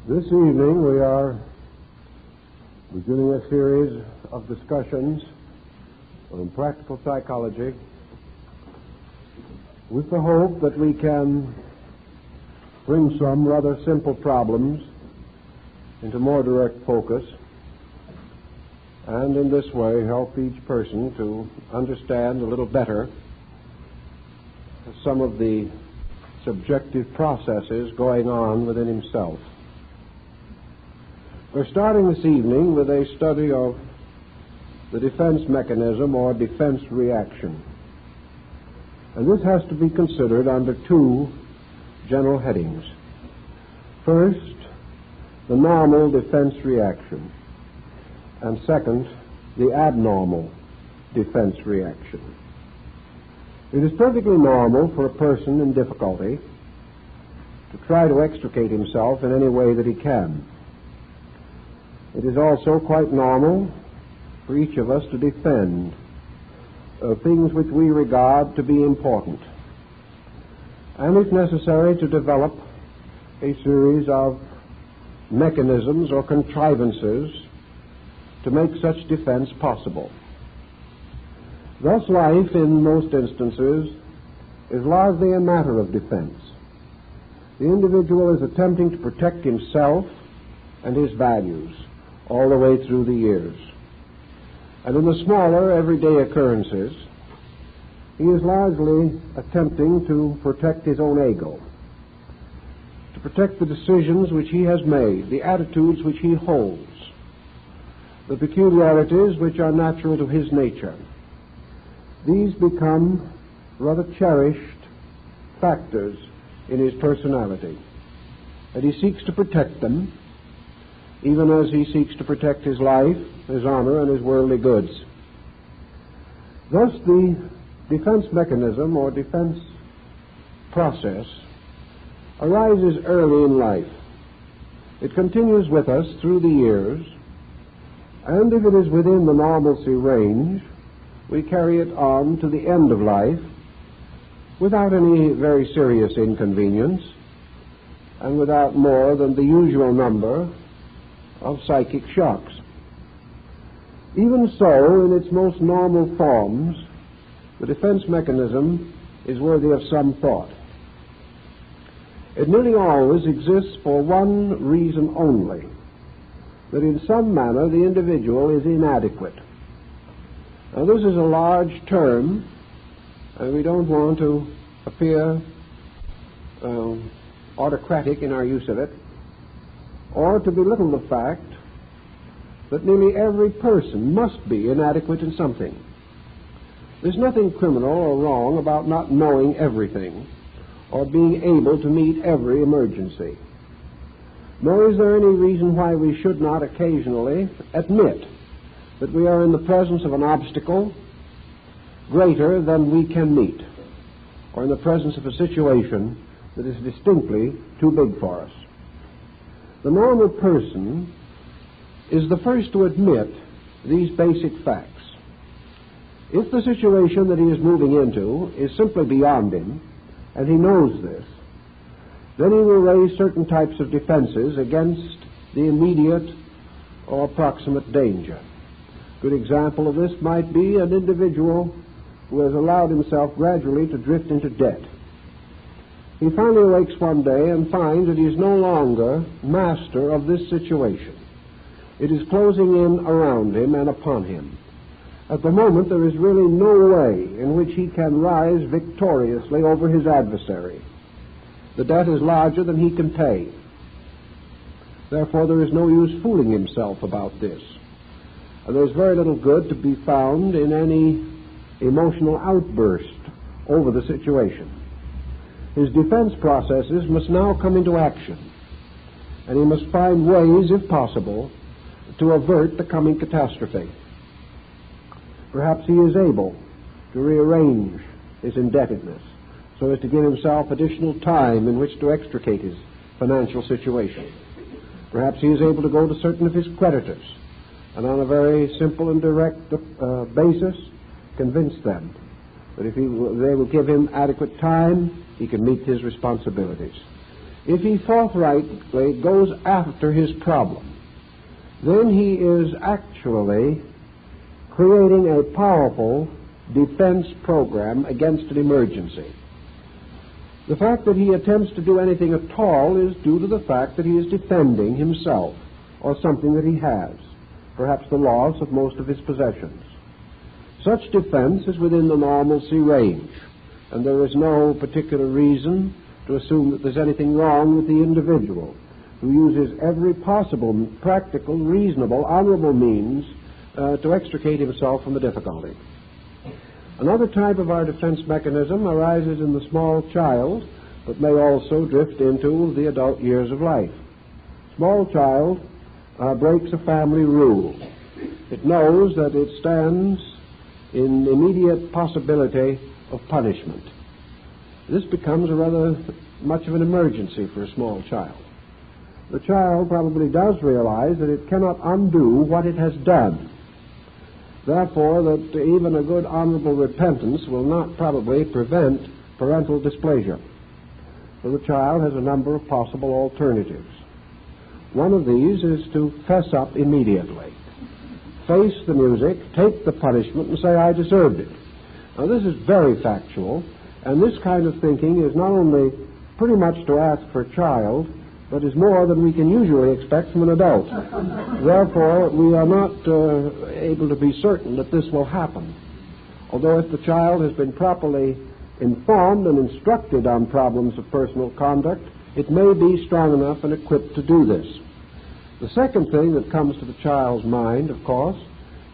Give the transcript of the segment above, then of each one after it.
This evening we are beginning a series of discussions on practical psychology with the hope that we can bring some rather simple problems into more direct focus and in this way help each person to understand a little better some of the subjective processes going on within himself. We're starting this evening with a study of the defense mechanism or defense reaction. And this has to be considered under two general headings. First, the normal defense reaction, and second, the abnormal defense reaction. It is perfectly normal for a person in difficulty to try to extricate himself in any way that he can. It is also quite normal for each of us to defend things which we regard to be important. And if necessary, to develop a series of mechanisms or contrivances to make such defense possible. Thus, life, in most instances, is largely a matter of defense. The individual is attempting to protect himself and his values all the way through the years. And in the smaller, everyday occurrences, he is largely attempting to protect his own ego, to protect the decisions which he has made, the attitudes which he holds, the peculiarities which are natural to his nature. These become rather cherished factors in his personality, and he seeks to protect them, even as he seeks to protect his life, his honor, and his worldly goods. Thus, the defense mechanism or defense process arises early in life. It continues with us through the years, and if it is within the normalcy range, we carry it on to the end of life without any very serious inconvenience and without more than the usual number of psychic shocks. Even so, in its most normal forms, the defense mechanism is worthy of some thought. It nearly always exists for one reason only, that in some manner the individual is inadequate. Now, this is a large term, and we don't want to appear autocratic in our use of it, or to belittle the fact that nearly every person must be inadequate in something. There's nothing criminal or wrong about not knowing everything or being able to meet every emergency. Nor is there any reason why we should not occasionally admit that we are in the presence of an obstacle greater than we can meet, or in the presence of a situation that is distinctly too big for us. The normal person is the first to admit these basic facts. If the situation that he is moving into is simply beyond him, and he knows this, then he will raise certain types of defenses against the immediate or approximate danger. A good example of this might be an individual who has allowed himself gradually to drift into debt. He finally awakes one day and finds that he is no longer master of this situation. It is closing in around him and upon him. At the moment, there is really no way in which he can rise victoriously over his adversary. The debt is larger than he can pay. Therefore, there is no use fooling himself about this. And there's very little good to be found in any emotional outburst over the situation. His defense processes must now come into action, and he must find ways, if possible, to avert the coming catastrophe. Perhaps he is able to rearrange his indebtedness so as to give himself additional time in which to extricate his financial situation. Perhaps he is able to go to certain of his creditors and on a very simple and direct basis convince them that if they will give him adequate time, he can meet his responsibilities. if he forthrightly goes after his problem, then he is actually creating a powerful defense program against an emergency. The fact that he attempts to do anything at all is due to the fact that he is defending himself or something that he has, perhaps the loss of most of his possessions. Such defense is within the normalcy range, and there is no particular reason to assume that there's anything wrong with the individual who uses every possible, practical, reasonable, honorable means to extricate himself from the difficulty. Another type of our defense mechanism arises in the small child, but may also drift into the adult years of life. Small child breaks a family rule. It knows that it stands in immediate possibility of punishment. This becomes a rather much of an emergency for a small child. The child probably does realize that it cannot undo what it has done. Therefore, that even a good honorable repentance will not probably prevent parental displeasure. So the child has a number of possible alternatives. One of these is to fess up immediately, face the music, take the punishment, and say, I deserved it. Now, this is very factual, and this kind of thinking is not only pretty much to ask for a child, but is more than we can usually expect from an adult. Therefore, we are not able to be certain that this will happen. Although if the child has been properly informed and instructed on problems of personal conduct, it may be strong enough and equipped to do this. The second thing that comes to the child's mind, of course,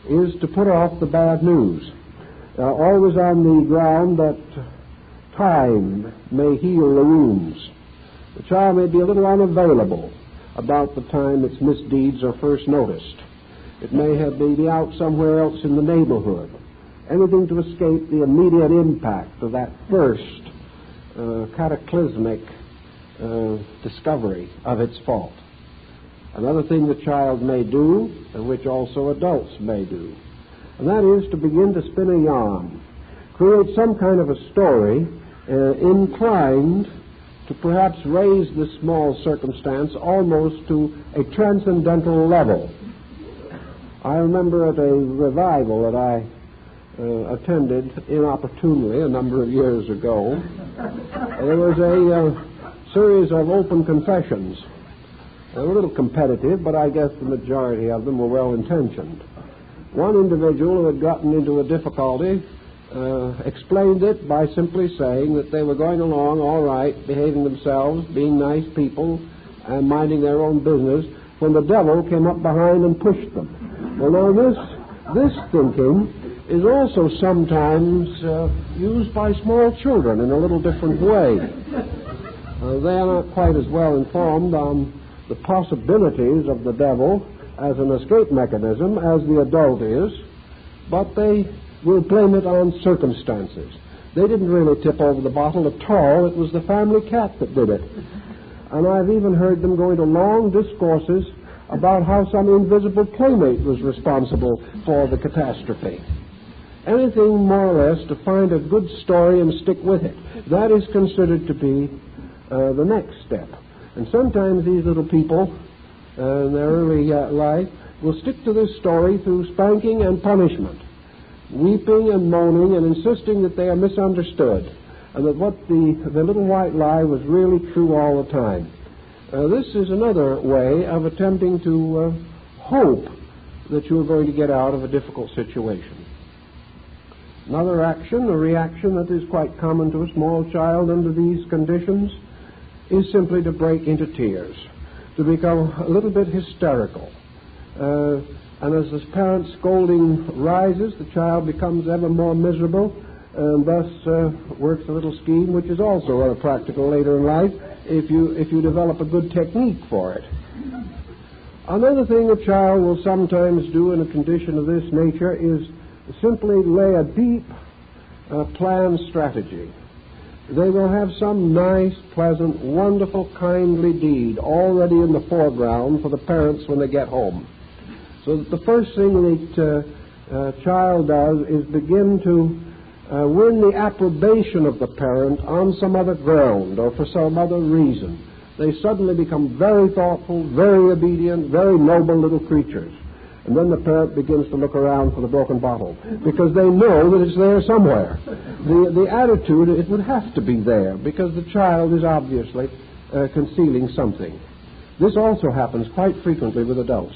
is to put off the bad news, always on the ground that time may heal the wounds. The child may be a little unavailable about the time its misdeeds are first noticed. It may be out somewhere else in the neighborhood. Anything to escape the immediate impact of that first cataclysmic discovery of its fault. Another thing the child may do, and which also adults may do, and that is to begin to spin a yarn, create some kind of a story inclined to perhaps raise this small circumstance almost to a transcendental level. I remember at a revival that I attended inopportunely a number of years ago, there was a series of open confessions. They were a little competitive, but I guess the majority of them were well-intentioned. One individual who had gotten into a difficulty explained it by simply saying that they were going along all right, behaving themselves, being nice people, and minding their own business, when the devil came up behind and pushed them. Well, now this thinking is also sometimes used by small children in a little different way. They are not quite as well informed on the possibilities of the devil as an escape mechanism as the adult is, but they will blame it on circumstances. They didn't really tip over the bottle at all. It was the family cat that did it. And I've even heard them go into long discourses about how some invisible playmate was responsible for the catastrophe. Anything more or less to find a good story and stick with it. That is considered to be the next step. And sometimes these little people in their early life will stick to this story through spanking and punishment, weeping and moaning and insisting that they are misunderstood and that what the little white lie was really true all the time. This is another way of attempting to hope that you are going to get out of a difficult situation. Another action, a reaction that is quite common to a small child under these conditions, is simply to break into tears, to become a little bit hysterical. And as the parent's scolding rises, the child becomes ever more miserable and thus works a little scheme which is also rather practical later in life if you develop a good technique for it. Another thing a child will sometimes do in a condition of this nature is simply lay a deep planned strategy. They will have some nice, pleasant, wonderful, kindly deed already in the foreground for the parents when they get home. So that the first thing the child does is begin to win the approbation of the parent on some other ground or for some other reason. they suddenly become very thoughtful, very obedient, very noble little creatures. And then the parent begins to look around for the broken bottle because they know that it's there somewhere. The attitude, it would have to be there because the child is obviously concealing something. This also happens quite frequently with adults.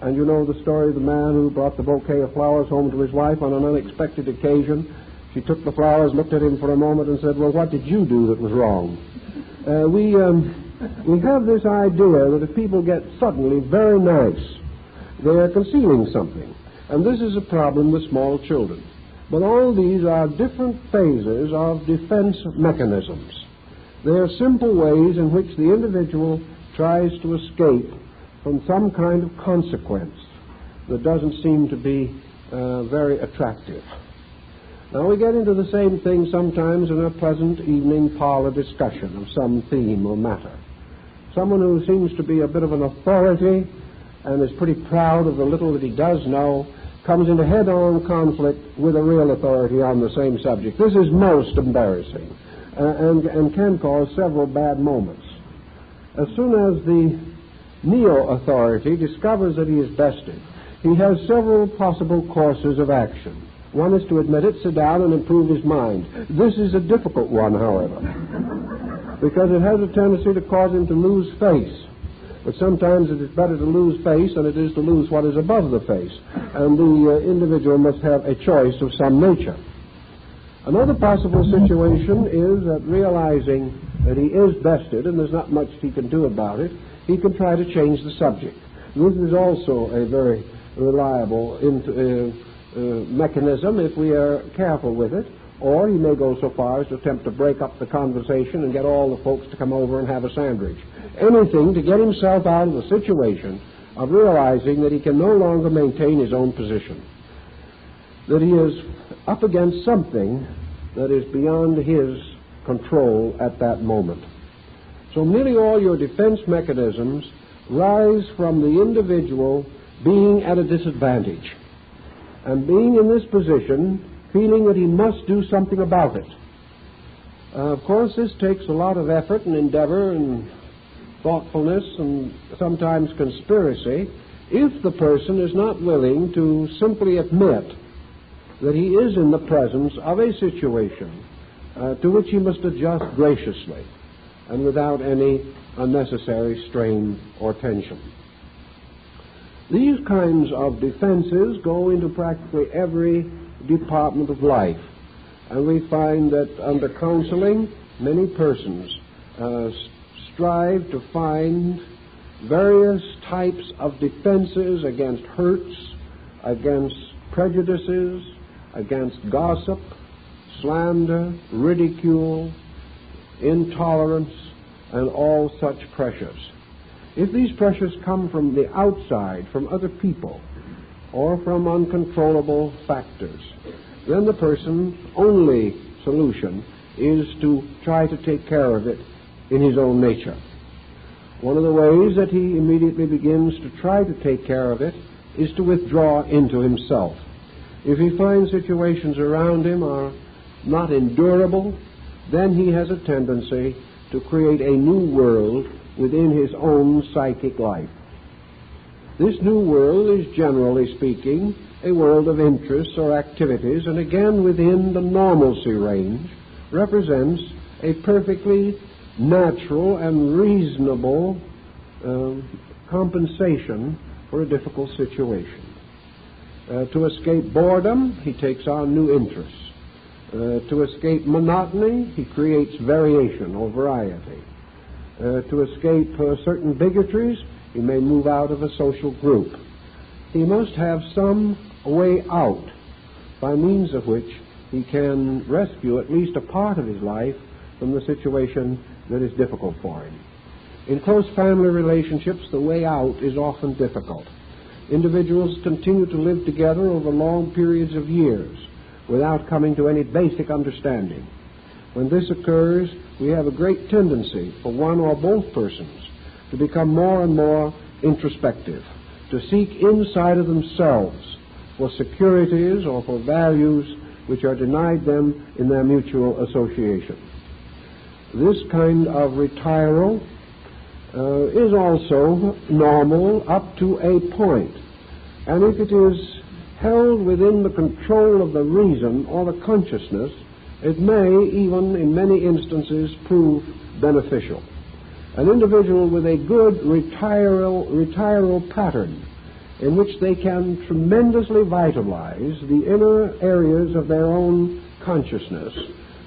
And you know the story of the man who brought the bouquet of flowers home to his wife on an unexpected occasion. She took the flowers, looked at him for a moment, and said, "Well, what did you do that was wrong?" We have this idea that if people get suddenly very nice, they are concealing something. And this is a problem with small children. But all these are different phases of defense mechanisms. They are simple ways in which the individual tries to escape from some kind of consequence that doesn't seem to be very attractive. Now we get into the same thing sometimes in a pleasant evening parlor discussion of some theme or matter. Someone who seems to be a bit of an authority and is pretty proud of the little that he does know comes into head-on conflict with a real authority on the same subject. This is most embarrassing and can cause several bad moments. As soon as the neo-authority discovers that he is bested, he has several possible courses of action. One is to admit it, sit down, and improve his mind. This is a difficult one, however, because it has a tendency to cause him to lose face. But sometimes it is better to lose face than it is to lose what is above the face. And the individual must have a choice of some nature. Another possible situation is that realizing that he is bested and there's not much he can do about it, he can try to change the subject. This is also a very reliable mechanism if we are careful with it. Or he may go so far as to attempt to break up the conversation and get all the folks to come over and have a sandwich. Anything to get himself out of the situation of realizing that he can no longer maintain his own position, that he is up against something that is beyond his control at that moment. So nearly all your defense mechanisms rise from the individual being at a disadvantage and being in this position, feeling that he must do something about it. Of course, this takes a lot of effort and endeavor and thoughtfulness and sometimes conspiracy if the person is not willing to simply admit that he is in the presence of a situation to which he must adjust graciously and without any unnecessary strain or tension. These kinds of defenses go into practically every department of life, and we find that under counseling, many persons strive to find various types of defenses against hurts, against prejudices, against gossip, slander, ridicule, intolerance, and all such pressures. If these pressures come from the outside, from other people, or from uncontrollable factors, then the person's only solution is to try to take care of it in his own nature. One of the ways that he immediately begins to try to take care of it is to withdraw into himself. If he finds situations around him are not endurable, then he has a tendency to create a new world within his own psychic life. This new world is, generally speaking, a world of interests or activities, and again within the normalcy range, represents a perfectly natural and reasonable compensation for a difficult situation. To escape boredom, he takes on new interests. To escape monotony, he creates variation or variety. To escape certain bigotries, he may move out of a social group. He must have some way out by means of which he can rescue at least a part of his life from the situation that is difficult for him. In close family relationships, the way out is often difficult. Individuals continue to live together over long periods of years without coming to any basic understanding. When this occurs, we have a great tendency for one or both persons to become more and more introspective, to seek inside of themselves for securities or for values which are denied them in their mutual association. This kind of retiral is also normal up to a point. And if it is held within the control of the reason or the consciousness, it may even in many instances prove beneficial. An individual with a good retiral pattern in which they can tremendously vitalize the inner areas of their own consciousness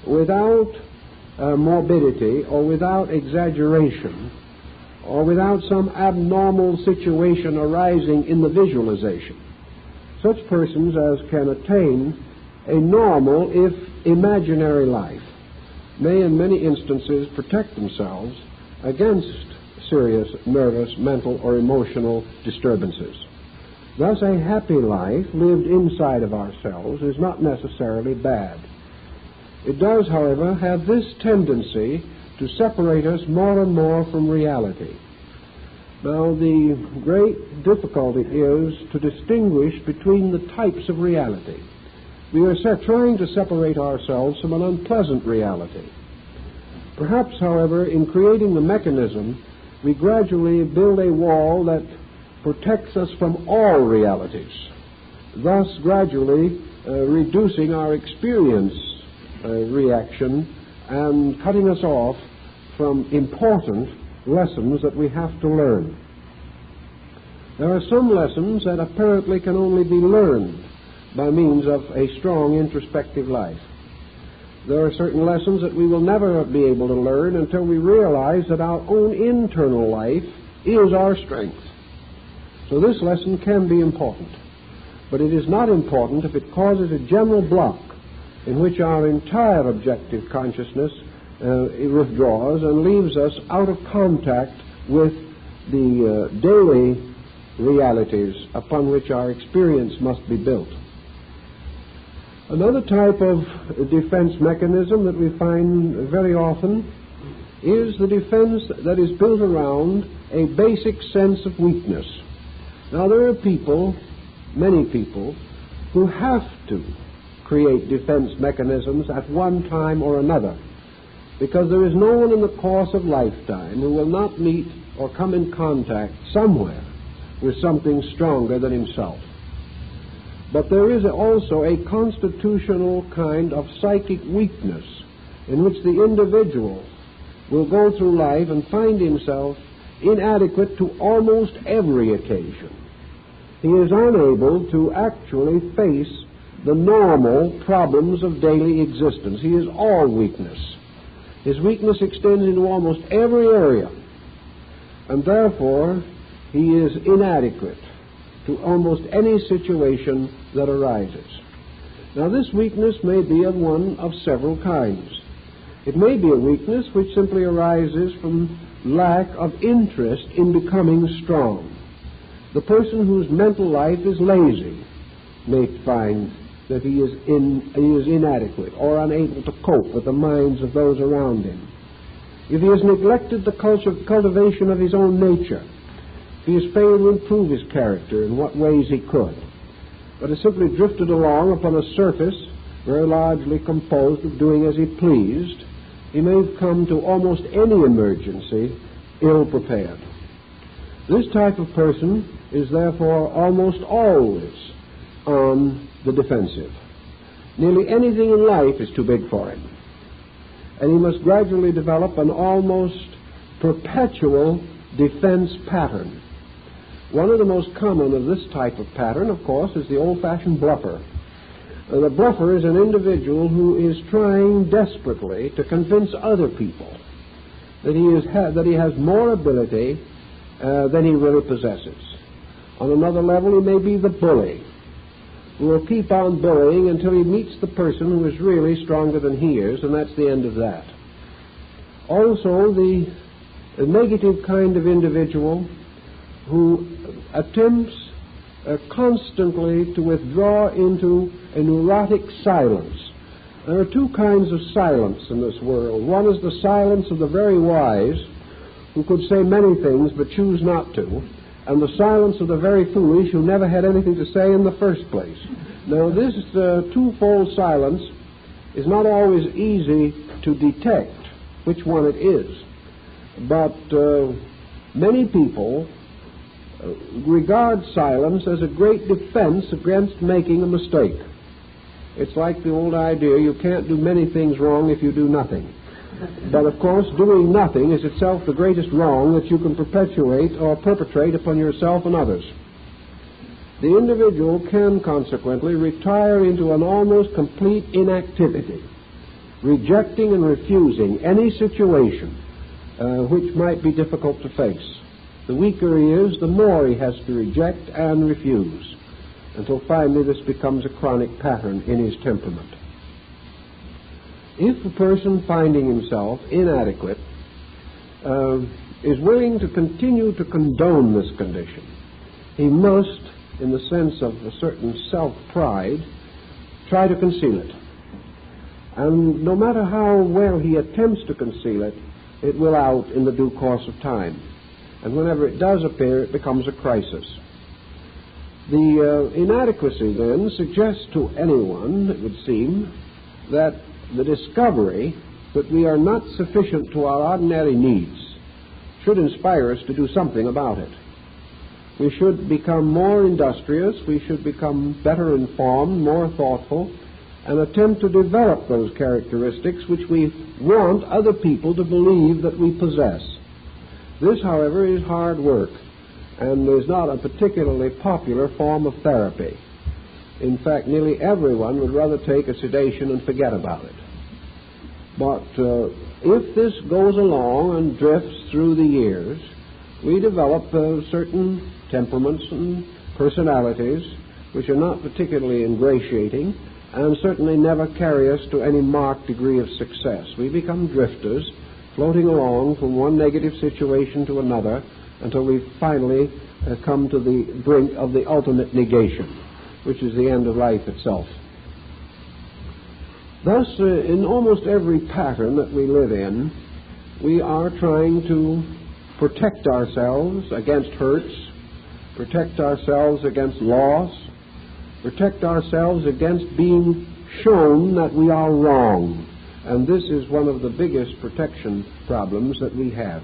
without morbidity or without exaggeration or without some abnormal situation arising in the visualization. Such persons as can attain a normal, if imaginary life, may in many instances protect themselves against serious nervous, mental, or emotional disturbances. Thus, a happy life lived inside of ourselves is not necessarily bad. It does, however, have this tendency to separate us more and more from reality. Now, the great difficulty is to distinguish between the types of reality. We are trying to separate ourselves from an unpleasant reality. Perhaps, however, in creating the mechanism, we gradually build a wall that protects us from all realities, thus gradually reducing our experience reaction and cutting us off from important lessons that we have to learn. There are some lessons that apparently can only be learned by means of a strong introspective life. There are certain lessons that we will never be able to learn until we realize that our own internal life is our strength. So this lesson can be important, but it is not important if it causes a general block in which our entire objective consciousness withdraws and leaves us out of contact with the daily realities upon which our experience must be built. Another type of defense mechanism that we find very often is the defense that is built around a basic sense of weakness. Now, there are people, many people, who have to create defense mechanisms at one time or another, because there is no one in the course of lifetime who will not meet or come in contact somewhere with something stronger than himself. But there is also a constitutional kind of psychic weakness in which the individual will go through life and find himself inadequate to almost every occasion. He is unable to actually face the normal problems of daily existence. He is all weakness. His weakness extends into almost every area, and therefore he is inadequate to almost any situation that arises. Now, this weakness may be of one of several kinds. It may be a weakness which simply arises from lack of interest in becoming strong. The person whose mental life is lazy may find that he is inadequate or unable to cope with the minds of those around him. If he has neglected the cultivation of his own nature, if he has failed to improve his character in what ways he could, but has simply drifted along upon a surface very largely composed of doing as he pleased, he may come to almost any emergency ill-prepared. This type of person is therefore almost always on the defensive. Nearly anything in life is too big for him, and he must gradually develop an almost perpetual defense pattern. One of the most common of this type of pattern, of course, is the old-fashioned bluffer. The bluffer is an individual who is trying desperately to convince other people that he has more ability than he really possesses. On another level, he may be the bully, who will keep on bullying until he meets the person who is really stronger than he is, and that's the end of that. Also, the negative kind of individual who attempts constantly to withdraw into a neurotic silence. There are two kinds of silence in this world. One is the silence of the very wise, who could say many things but choose not to, and the silence of the very foolish, who never had anything to say in the first place. Now, this twofold silence is not always easy to detect which one it is, but Many people regard silence as a great defense against making a mistake. It's like the old idea, you can't do many things wrong if you do nothing. But of course, doing nothing is itself the greatest wrong that you can perpetuate or perpetrate upon yourself and others. The individual can consequently retire into an almost complete inactivity, rejecting and refusing any situation which might be difficult to face. The weaker he is, the more he has to reject and refuse, until finally this becomes a chronic pattern in his temperament. If a person finding himself inadequate is willing to continue to condone this condition, he must, in the sense of a certain self-pride, try to conceal it. And no matter how well he attempts to conceal it, it will out in the due course of time. And whenever it does appear, it becomes a crisis. The inadequacy then suggests to anyone, it would seem, that the discovery that we are not sufficient to our ordinary needs should inspire us to do something about it. We should become more industrious, we should become better informed, more thoughtful, and attempt to develop those characteristics which we want other people to believe that we possess. This, however, is hard work and is not a particularly popular form of therapy. In fact, nearly everyone would rather take a sedation and forget about it. But if this goes along and drifts through the years, we develop certain temperaments and personalities which are not particularly ingratiating and certainly never carry us to any marked degree of success. We become drifters, floating along from one negative situation to another until we finally come to the brink of the ultimate negation, which is the end of life itself. Thus, in almost every pattern that we live in, we are trying to protect ourselves against hurts, protect ourselves against loss, protect ourselves against being shown that we are wrong. And this is one of the biggest protection problems that we have.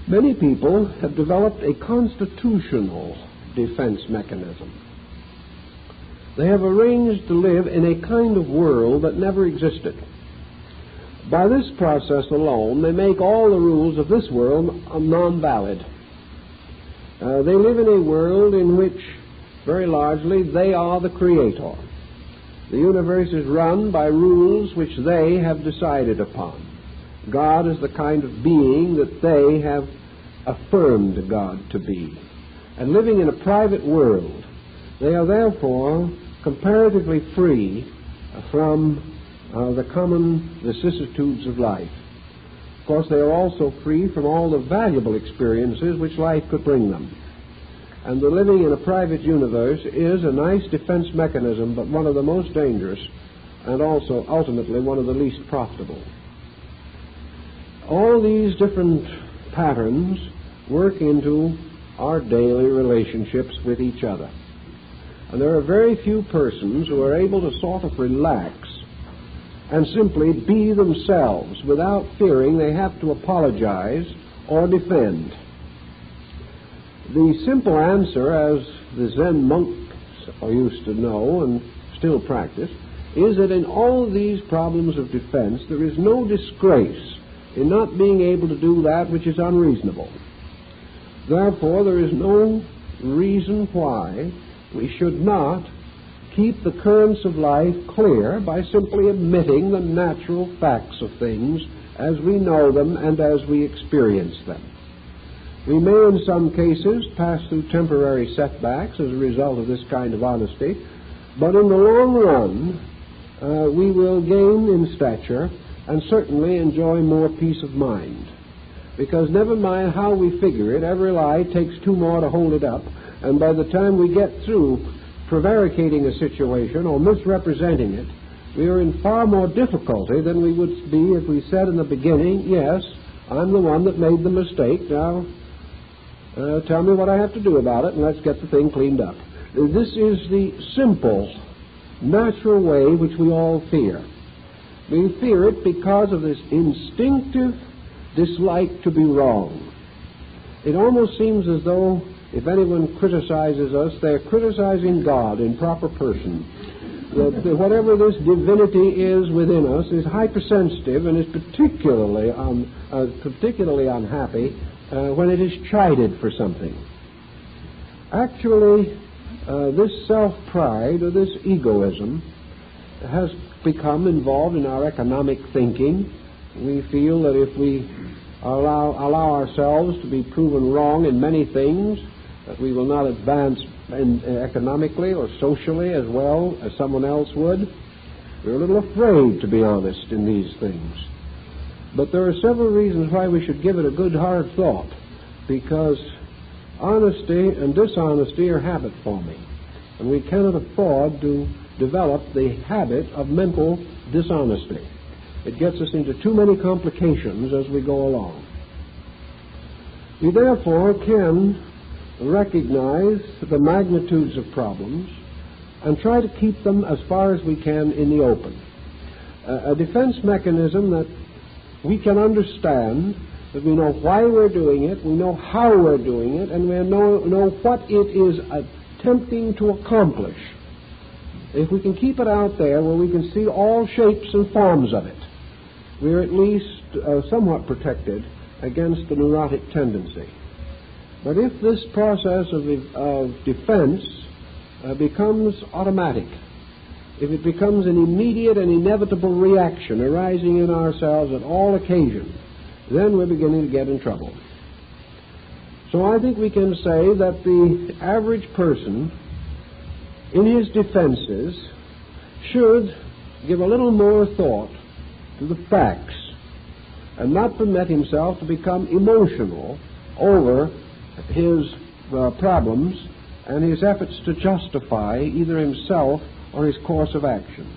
Many people have developed a constitutional defense mechanism. They have arranged to live in a kind of world that never existed. By this process alone, they make all the rules of this world non-valid. They live in a world in which, very largely, they are the creator. The universe is run by rules which they have decided upon. God is the kind of being that they have affirmed God to be. And living in a private world, they are therefore comparatively free from the common vicissitudes of life. Of course, they are also free from all the valuable experiences which life could bring them. And the living in a private universe is a nice defense mechanism, but one of the most dangerous and also ultimately one of the least profitable. All these different patterns work into our daily relationships with each other. And there are very few persons who are able to sort of relax and simply be themselves without fearing they have to apologize or defend. The simple answer, as the Zen monks used to know and still practice, is that in all these problems of defense there is no disgrace in not being able to do that which is unreasonable. Therefore, there is no reason why we should not keep the currents of life clear by simply admitting the natural facts of things as we know them and as we experience them. We may in some cases pass through temporary setbacks as a result of this kind of honesty, but in the long run we will gain in stature and certainly enjoy more peace of mind. Because never mind how we figure it, every lie takes two more to hold it up, and by the time we get through prevaricating a situation or misrepresenting it, we are in far more difficulty than we would be if we said in the beginning, yes, I'm the one that made the mistake, now tell me what I have to do about it and let's get the thing cleaned up. This is the simple, natural way which we all fear. We fear it because of this instinctive dislike to be wrong. it almost seems as though if anyone criticizes us, they're criticizing God in proper person. That whatever this divinity is within us is hypersensitive and is particularly unhappy when it is chided for something. Actually, this self-pride or this egoism has become involved in our economic thinking. We feel that if we allow ourselves to be proven wrong in many things, that we will not advance economically or socially as well as someone else would. We're a little afraid, to be honest, in these things. But there are several reasons why we should give it a good hard thought, because honesty and dishonesty are habit-forming, and we cannot afford to develop the habit of mental dishonesty. It gets us into too many complications as we go along. We therefore can recognize the magnitudes of problems and try to keep them as far as we can in the open. A defense mechanism that we can understand, that we know why we're doing it, we know how we're doing it, and we know what it is attempting to accomplish. If we can keep it out there where we can see all shapes and forms of it, we're at least somewhat protected against the neurotic tendency. But if this process of defense becomes automatic, if it becomes an immediate and inevitable reaction arising in ourselves at all occasions, then we're beginning to get in trouble. So I think we can say that the average person in his defenses should give a little more thought to the facts and not permit himself to become emotional over his problems and his efforts to justify either himself or his course of action.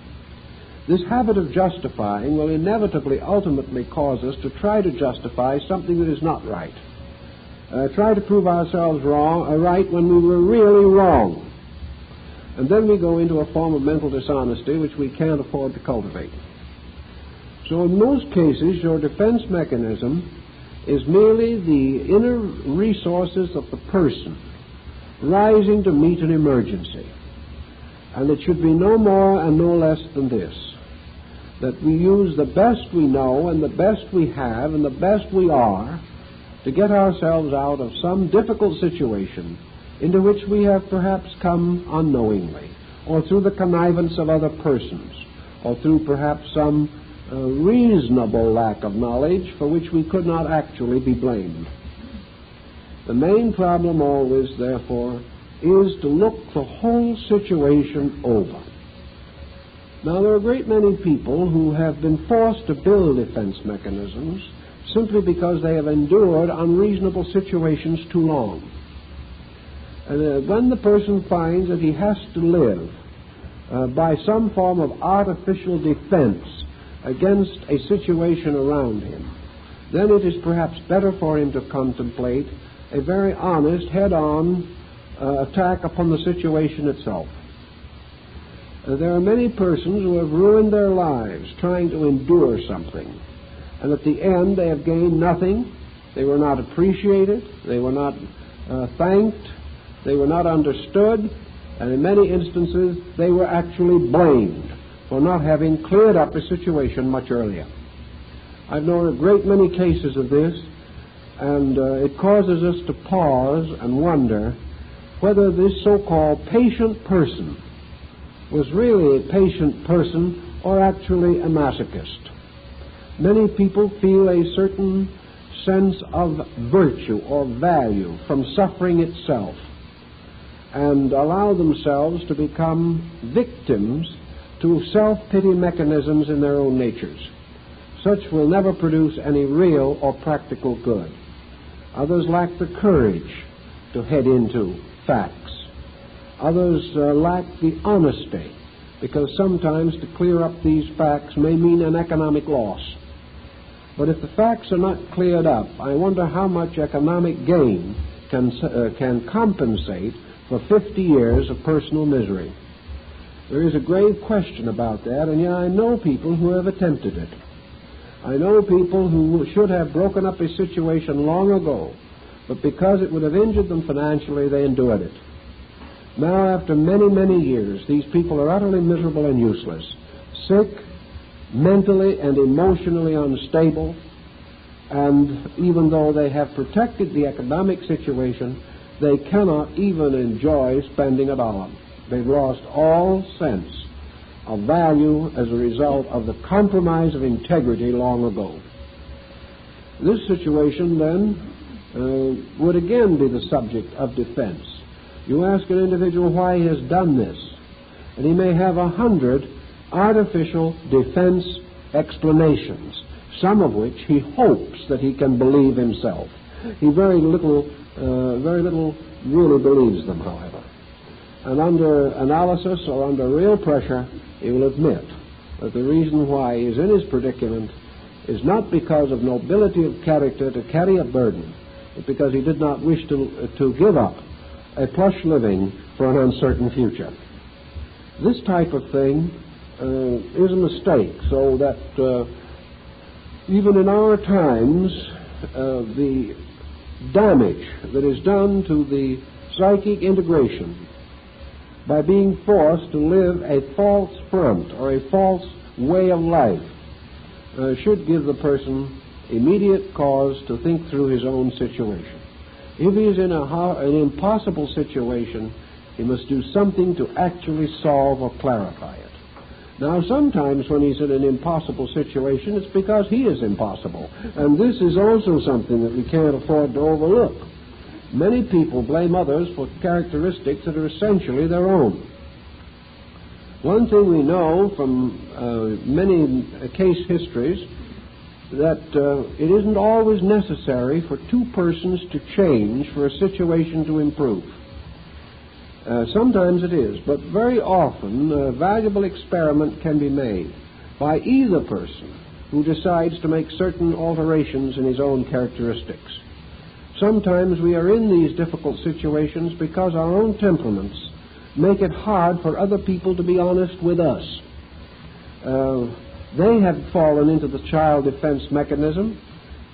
This habit of justifying will inevitably ultimately cause us to try to justify something that is not right. Try to prove ourselves right when we were really wrong. And then we go into a form of mental dishonesty which we can't afford to cultivate. So in most cases, your defense mechanism is merely the inner resources of the person rising to meet an emergency. And it should be no more and no less than this, that we use the best we know and the best we have and the best we are to get ourselves out of some difficult situation into which we have perhaps come unknowingly, or through the connivance of other persons, or through perhaps some reasonable lack of knowledge for which we could not actually be blamed. The main problem always, therefore, is to look the whole situation over. Now, there are a great many people who have been forced to build defense mechanisms simply because they have endured unreasonable situations too long. And when the person finds that he has to live by some form of artificial defense against a situation around him, then it is perhaps better for him to contemplate a very honest, head-on attack upon the situation itself. There are many persons who have ruined their lives trying to endure something, and at the end they have gained nothing. They were not appreciated, they were not thanked, they were not understood, and in many instances they were actually blamed for not having cleared up a situation much earlier. I've known a great many cases of this, and it causes us to pause and wonder whether this so-called patient person was really a patient person or actually a masochist. Many people feel a certain sense of virtue or value from suffering itself and allow themselves to become victims to self-pity mechanisms in their own natures. Such will never produce any real or practical good. Others lack the courage to head into facts. Others lack the honesty, because sometimes to clear up these facts may mean an economic loss. But if the facts are not cleared up, I wonder how much economic gain can compensate for 50 years of personal misery. There is a grave question about that, and yet I know people who have attempted it. I know people who should have broken up a situation long ago but because it would have injured them financially, they endured it. Now, after many, many years, these people are utterly miserable and useless, sick, mentally and emotionally unstable, and even though they have protected the economic situation, they cannot even enjoy spending a dollar. They've lost all sense of value as a result of the compromise of integrity long ago. This situation, then, would again be the subject of defense. You ask an individual why he has done this, and he may have 100 artificial defense explanations, some of which he hopes that he can believe himself. He very little really believes them, however. And under analysis or under real pressure, he will admit that the reason why he is in his predicament is not because of nobility of character to carry a burden, but because he did not wish to give up a plush living for an uncertain future. This type of thing is a mistake, so that even in our times, the damage that is done to the psychic integration by being forced to live a false front or a false way of life should give the person immediate cause to think through his own situation. If he is in an impossible situation, he must do something to actually solve or clarify it. Now, sometimes when he's in an impossible situation, it's because he is impossible. And this is also something that we can't afford to overlook. Many people blame others for characteristics that are essentially their own. One thing we know from many case histories, that it isn't always necessary for two persons to change for a situation to improve. Sometimes it is, but very often a valuable experiment can be made by either person who decides to make certain alterations in his own characteristics. Sometimes we are in these difficult situations because our own temperaments make it hard for other people to be honest with us. They have fallen into the child defense mechanism.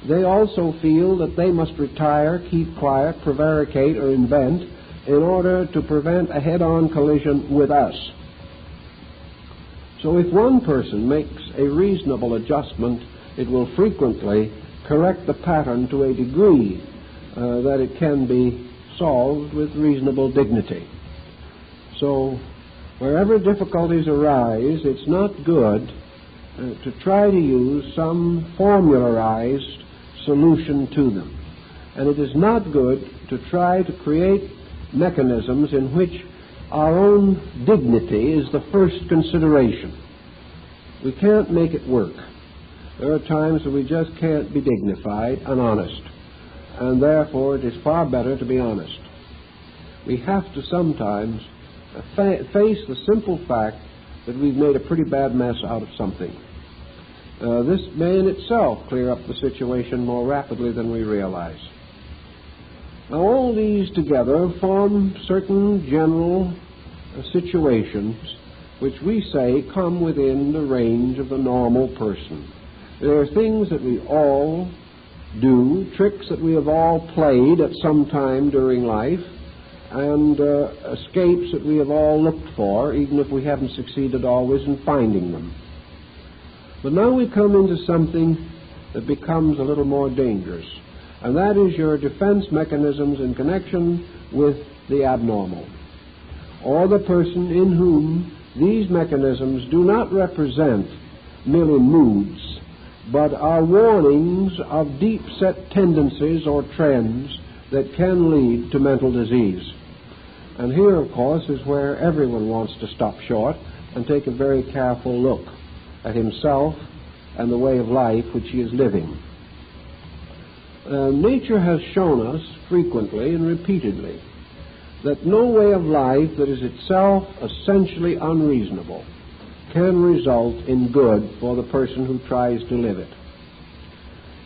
They also feel that they must retire, keep quiet, prevaricate, or invent in order to prevent a head-on collision with us. So if one person makes a reasonable adjustment, it will frequently correct the pattern to a degree that it can be solved with reasonable dignity. So wherever difficulties arise, it's not good to try to use some formularized solution to them. And it is not good to try to create mechanisms in which our own dignity is the first consideration. We can't make it work. There are times that we just can't be dignified and honest, and therefore it is far better to be honest. We have to sometimes face the simple fact that we've made a pretty bad mess out of something. This may in itself clear up the situation more rapidly than we realize. Now, all these together form certain general situations which we say come within the range of the normal person. There are things that we all do, tricks that we have all played at some time during life, and escapes that we have all looked for, even if we haven't succeeded always in finding them. But now we come into something that becomes a little more dangerous, and that is your defense mechanisms in connection with the abnormal, or the person in whom these mechanisms do not represent merely moods, but are warnings of deep-set tendencies or trends that can lead to mental disease. And here, of course, is where everyone wants to stop short and take a very careful look at himself and the way of life which he is living. Nature has shown us frequently and repeatedly that no way of life that is itself essentially unreasonable can result in good for the person who tries to live it.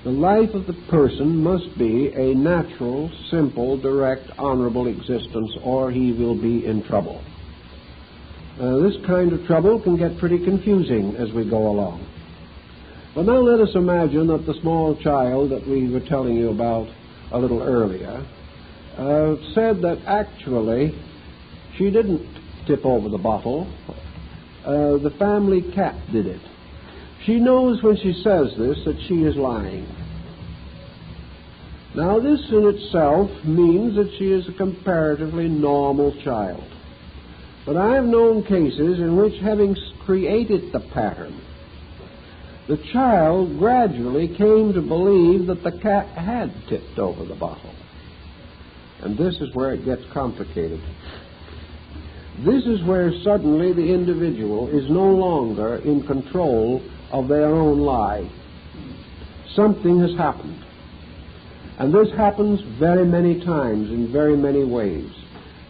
The life of the person must be a natural, simple, direct, honorable existence, or he will be in trouble. This kind of trouble can get pretty confusing as we go along. But now let us imagine that the small child that we were telling you about a little earlier, said that actually she didn't tip over the bottle. The family cat did it. She knows when she says this that she is lying. Now, this in itself means that she is a comparatively normal child. But I have known cases in which, having created the pattern, the child gradually came to believe that the cat had tipped over the bottle. And this is where it gets complicated. This is where suddenly the individual is no longer in control of their own lie. Something has happened. And this happens very many times in very many ways.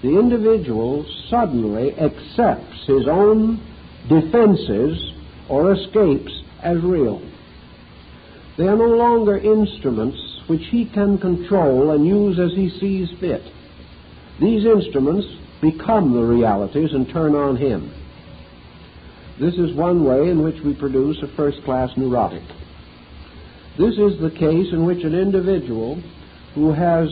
The individual suddenly accepts his own defenses or escapes as real. They are no longer instruments which he can control and use as he sees fit. These instruments become the realities and turn on him. This is one way in which we produce a first-class neurotic. This is the case in which an individual who has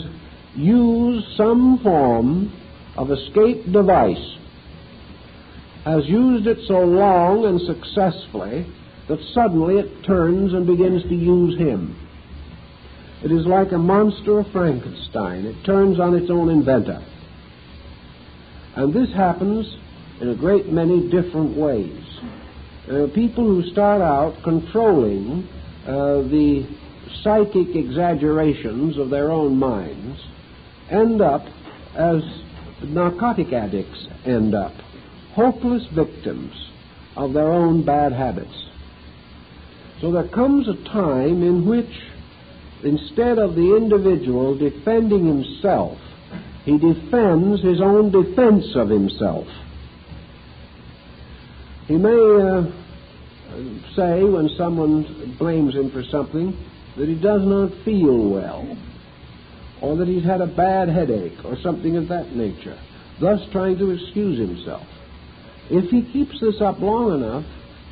used some form of escape device has used it so long and successfully that suddenly it turns and begins to use him. It is like a monster of Frankenstein. It turns on its own inventor. And this happens in a great many different ways. People who start out controlling the psychic exaggerations of their own minds end up as narcotic addicts end up, hopeless victims of their own bad habits. So there comes a time in which, instead of the individual defending himself, he defends his own defense of himself. He may say, when someone blames him for something, that he does not feel well, or that he's had a bad headache, or something of that nature, thus trying to excuse himself. If he keeps this up long enough,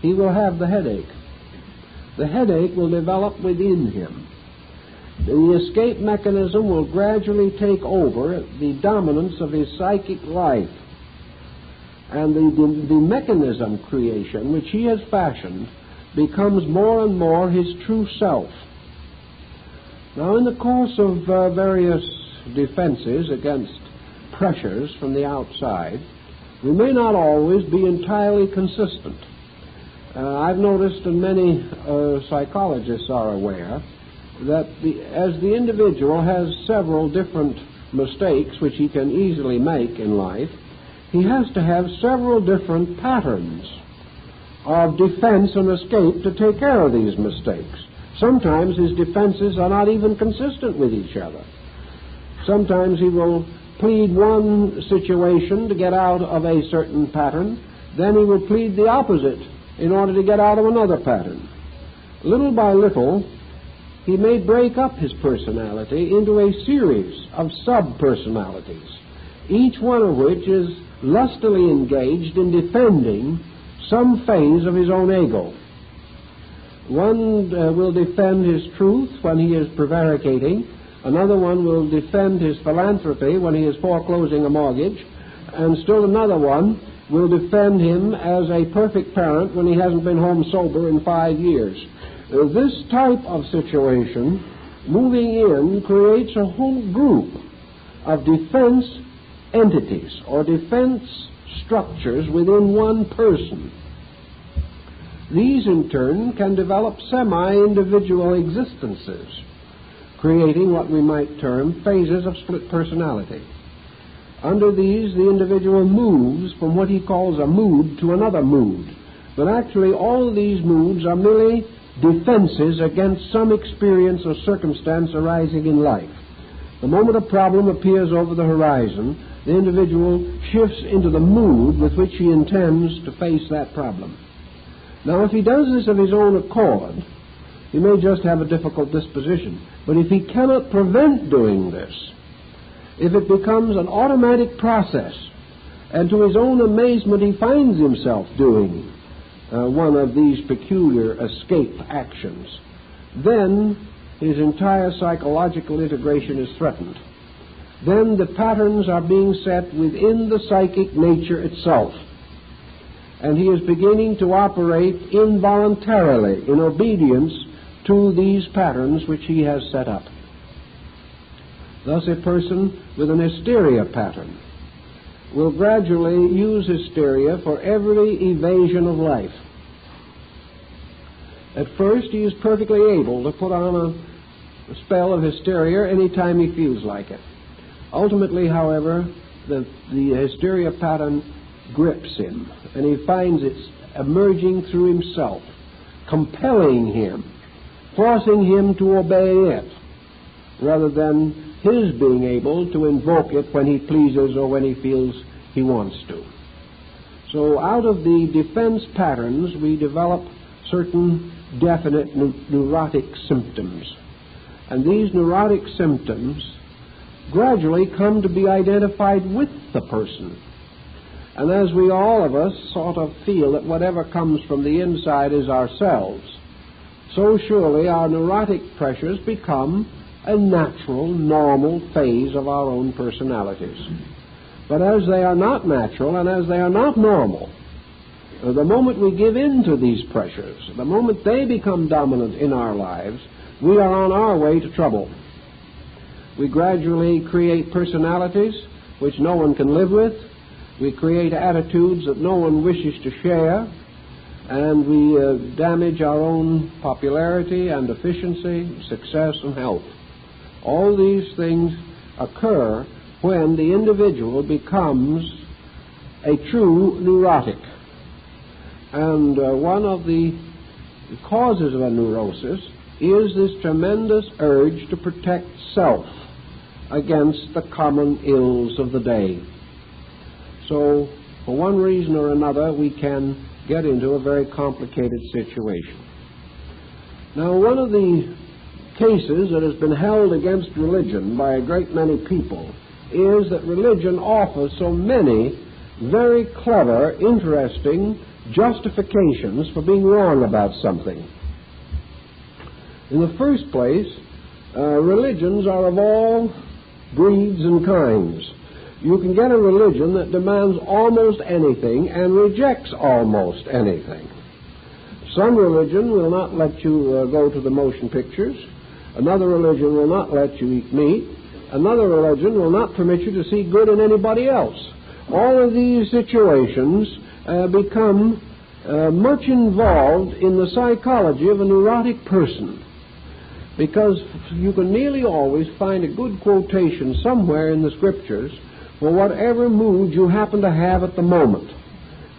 he will have the headache. The headache will develop within him. The escape mechanism will gradually take over the dominance of his psychic life. And the mechanism creation which he has fashioned becomes more and more his true self. Now, in the course of various defenses against pressures from the outside, we may not always be entirely consistent. I've noticed, and many psychologists are aware, that as the individual has several different mistakes which he can easily make in life, he has to have several different patterns of defense and escape to take care of these mistakes. Sometimes his defenses are not even consistent with each other. Sometimes he will plead one situation to get out of a certain pattern, then he will plead the opposite in order to get out of another pattern. Little by little, he may break up his personality into a series of sub-personalities, each one of which is lustily engaged in defending some phase of his own ego. One will defend his truth when he is prevaricating. Another one will defend his philanthropy when he is foreclosing a mortgage. And still another one will defend him as a perfect parent when he hasn't been home sober in 5 years. This type of situation, moving in, creates a whole group of defense entities or defense structures within one person. These, in turn, can develop semi-individual existences, creating what we might term phases of split personality. Under these, the individual moves from what he calls a mood to another mood. But actually, all of these moods are merely defenses against some experience or circumstance arising in life. The moment a problem appears over the horizon, the individual shifts into the mood with which he intends to face that problem. Now, if he does this of his own accord, he may just have a difficult disposition. But if he cannot prevent doing this, if it becomes an automatic process, and to his own amazement he finds himself doing one of these peculiar escape actions, then his entire psychological integration is threatened. Then the patterns are being set within the psychic nature itself, and he is beginning to operate involuntarily in obedience to these patterns which he has set up. Thus, a person with an hysteria pattern will gradually use hysteria for every evasion of life. At first, he is perfectly able to put on a spell of hysteria any time he feels like it. Ultimately, however, the hysteria pattern grips him, and he finds it's emerging through himself, compelling him, forcing him to obey it, rather than his being able to invoke it when he pleases or when he feels he wants to. So out of the defense patterns, we develop certain definite neurotic symptoms. And these neurotic symptoms gradually come to be identified with the person. And as we all of us sort of feel that whatever comes from the inside is ourselves, so surely our neurotic pressures become a natural, normal phase of our own personalities. But as they are not natural and as they are not normal, the moment we give in to these pressures, the moment they become dominant in our lives, we are on our way to trouble. We gradually create personalities which no one can live with. We create attitudes that no one wishes to share, and we damage our own popularity and efficiency, success and health. All these things occur when the individual becomes a true neurotic. And one of the causes of a neurosis is this tremendous urge to protect self against the common ills of the day. So, for one reason or another, we can get into a very complicated situation. Now, one of the cases that has been held against religion by a great many people is that religion offers so many very clever, interesting justifications for being wrong about something. In the first place, religions are of all breeds and kinds. You can get a religion that demands almost anything and rejects almost anything. Some religion will not let you go to the motion pictures. Another religion will not let you eat meat. Another religion will not permit you to see good in anybody else. All of these situations become much involved in the psychology of a neurotic person, because you can nearly always find a good quotation somewhere in the Scriptures for whatever mood you happen to have at the moment.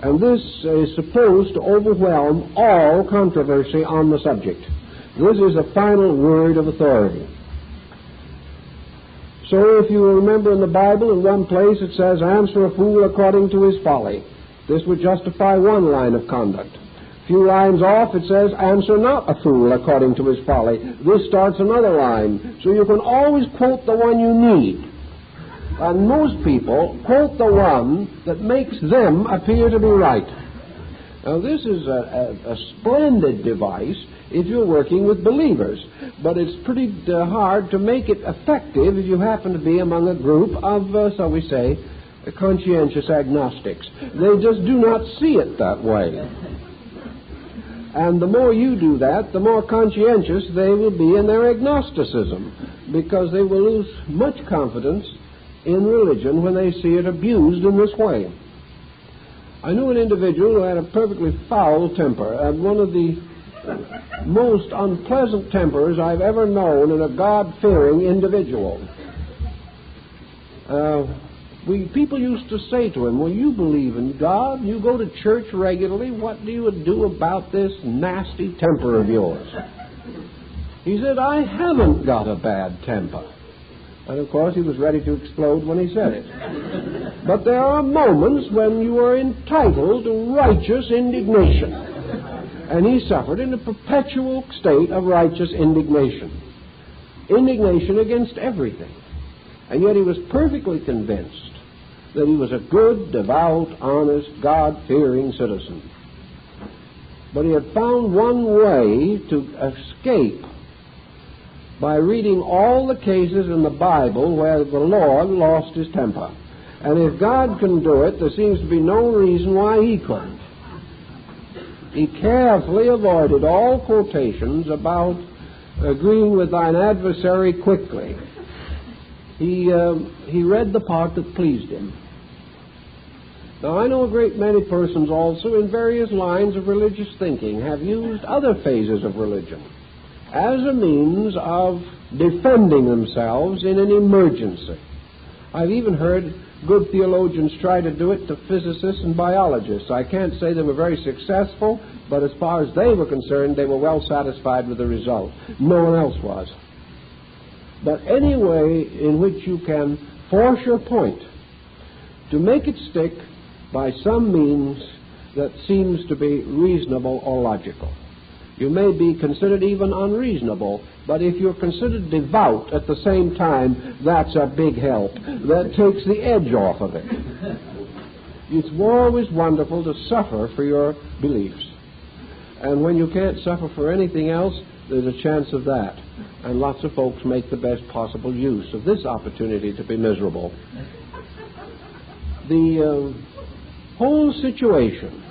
And this is supposed to overwhelm all controversy on the subject. This is the final word of authority. So if you remember in the Bible, in one place it says, "Answer a fool according to his folly." This would justify one line of conduct. A few lines off it says, "Answer not a fool according to his folly." This starts another line. So you can always quote the one you need. And most people quote the one that makes them appear to be right. Now this is a splendid device if you're working with believers, but it's pretty hard to make it effective if you happen to be among a group of, shall we say, conscientious agnostics. They just do not see it that way. And the more you do that, the more conscientious they will be in their agnosticism, because they will lose much confidence in religion when they see it abused in this way. I knew an individual who had a perfectly foul temper, and one of the most unpleasant tempers I've ever known in a God-fearing individual. People used to say to him, "Well, you believe in God, you go to church regularly, what do you do about this nasty temper of yours?" He said, "I haven't got a bad temper." And of course he was ready to explode when he said it. But there are moments when you are entitled to righteous indignation. And he suffered in a perpetual state of righteous indignation. Indignation against everything. And yet he was perfectly convinced that he was a good, devout, honest, God-fearing citizen. But he had found one way to escape by reading all the cases in the Bible where the Lord lost his temper. And if God can do it, there seems to be no reason why he couldn't. He carefully avoided all quotations about agreeing with thine adversary quickly. He read the part that pleased him. Now, I know a great many persons also in various lines of religious thinking have used other phases of religion as a means of defending themselves in an emergency. I've even heard good theologians try to do it to physicists and biologists. I can't say they were very successful, but as far as they were concerned, they were well satisfied with the result. No one else was. But any way in which you can force your point to make it stick by some means that seems to be reasonable or logical. You may be considered even unreasonable, but if you're considered devout at the same time, that's a big help. That takes the edge off of it. It's always wonderful to suffer for your beliefs. And when you can't suffer for anything else, there's a chance of that. And lots of folks make the best possible use of this opportunity to be miserable. The whole situation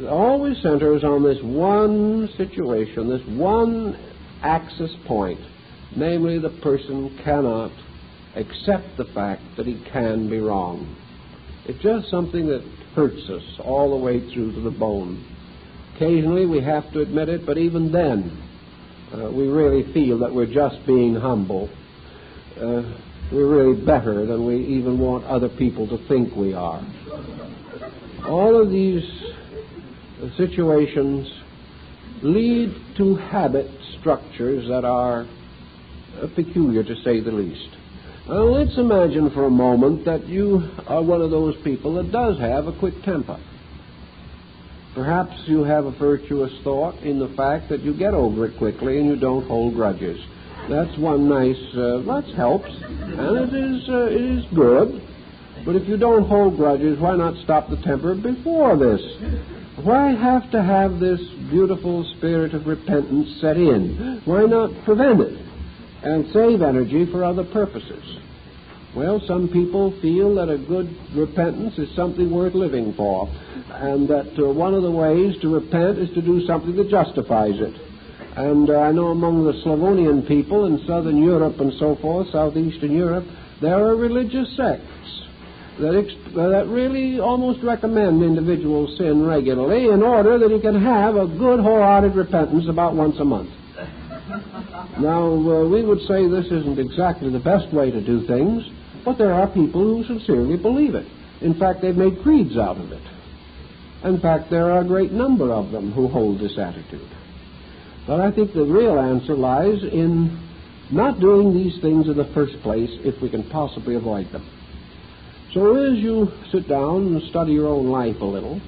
always centers on this one situation, this one axis point, namely the person cannot accept the fact that he can be wrong. It's just something that hurts us all the way through to the bone. Occasionally we have to admit it, but even then we really feel that we're just being humble. We're really better than we even want other people to think we are. All of these situations lead to habit structures that are peculiar, to say the least. Now, let's imagine for a moment that you are one of those people that does have a quick temper. Perhaps you have a virtuous thought in the fact that you get over it quickly and you don't hold grudges. That's one nice, that helps, and it is good. But if you don't hold grudges, why not stop the temper before this? Why have to have this beautiful spirit of repentance set in? Why not prevent it and save energy for other purposes? Well, some people feel that a good repentance is something worth living for, and that one of the ways to repent is to do something that justifies it. And I know among the Slavonian people in southern Europe and so forth, southeastern Europe, there are religious sects that really almost recommend individuals sin regularly in order that he can have a good wholehearted repentance about once a month. Now, we would say this isn't exactly the best way to do things, but there are people who sincerely believe it. In fact, they've made creeds out of it. In fact, there are a great number of them who hold this attitude. But I think the real answer lies in not doing these things in the first place if we can possibly avoid them. So as you sit down and study your own life a little,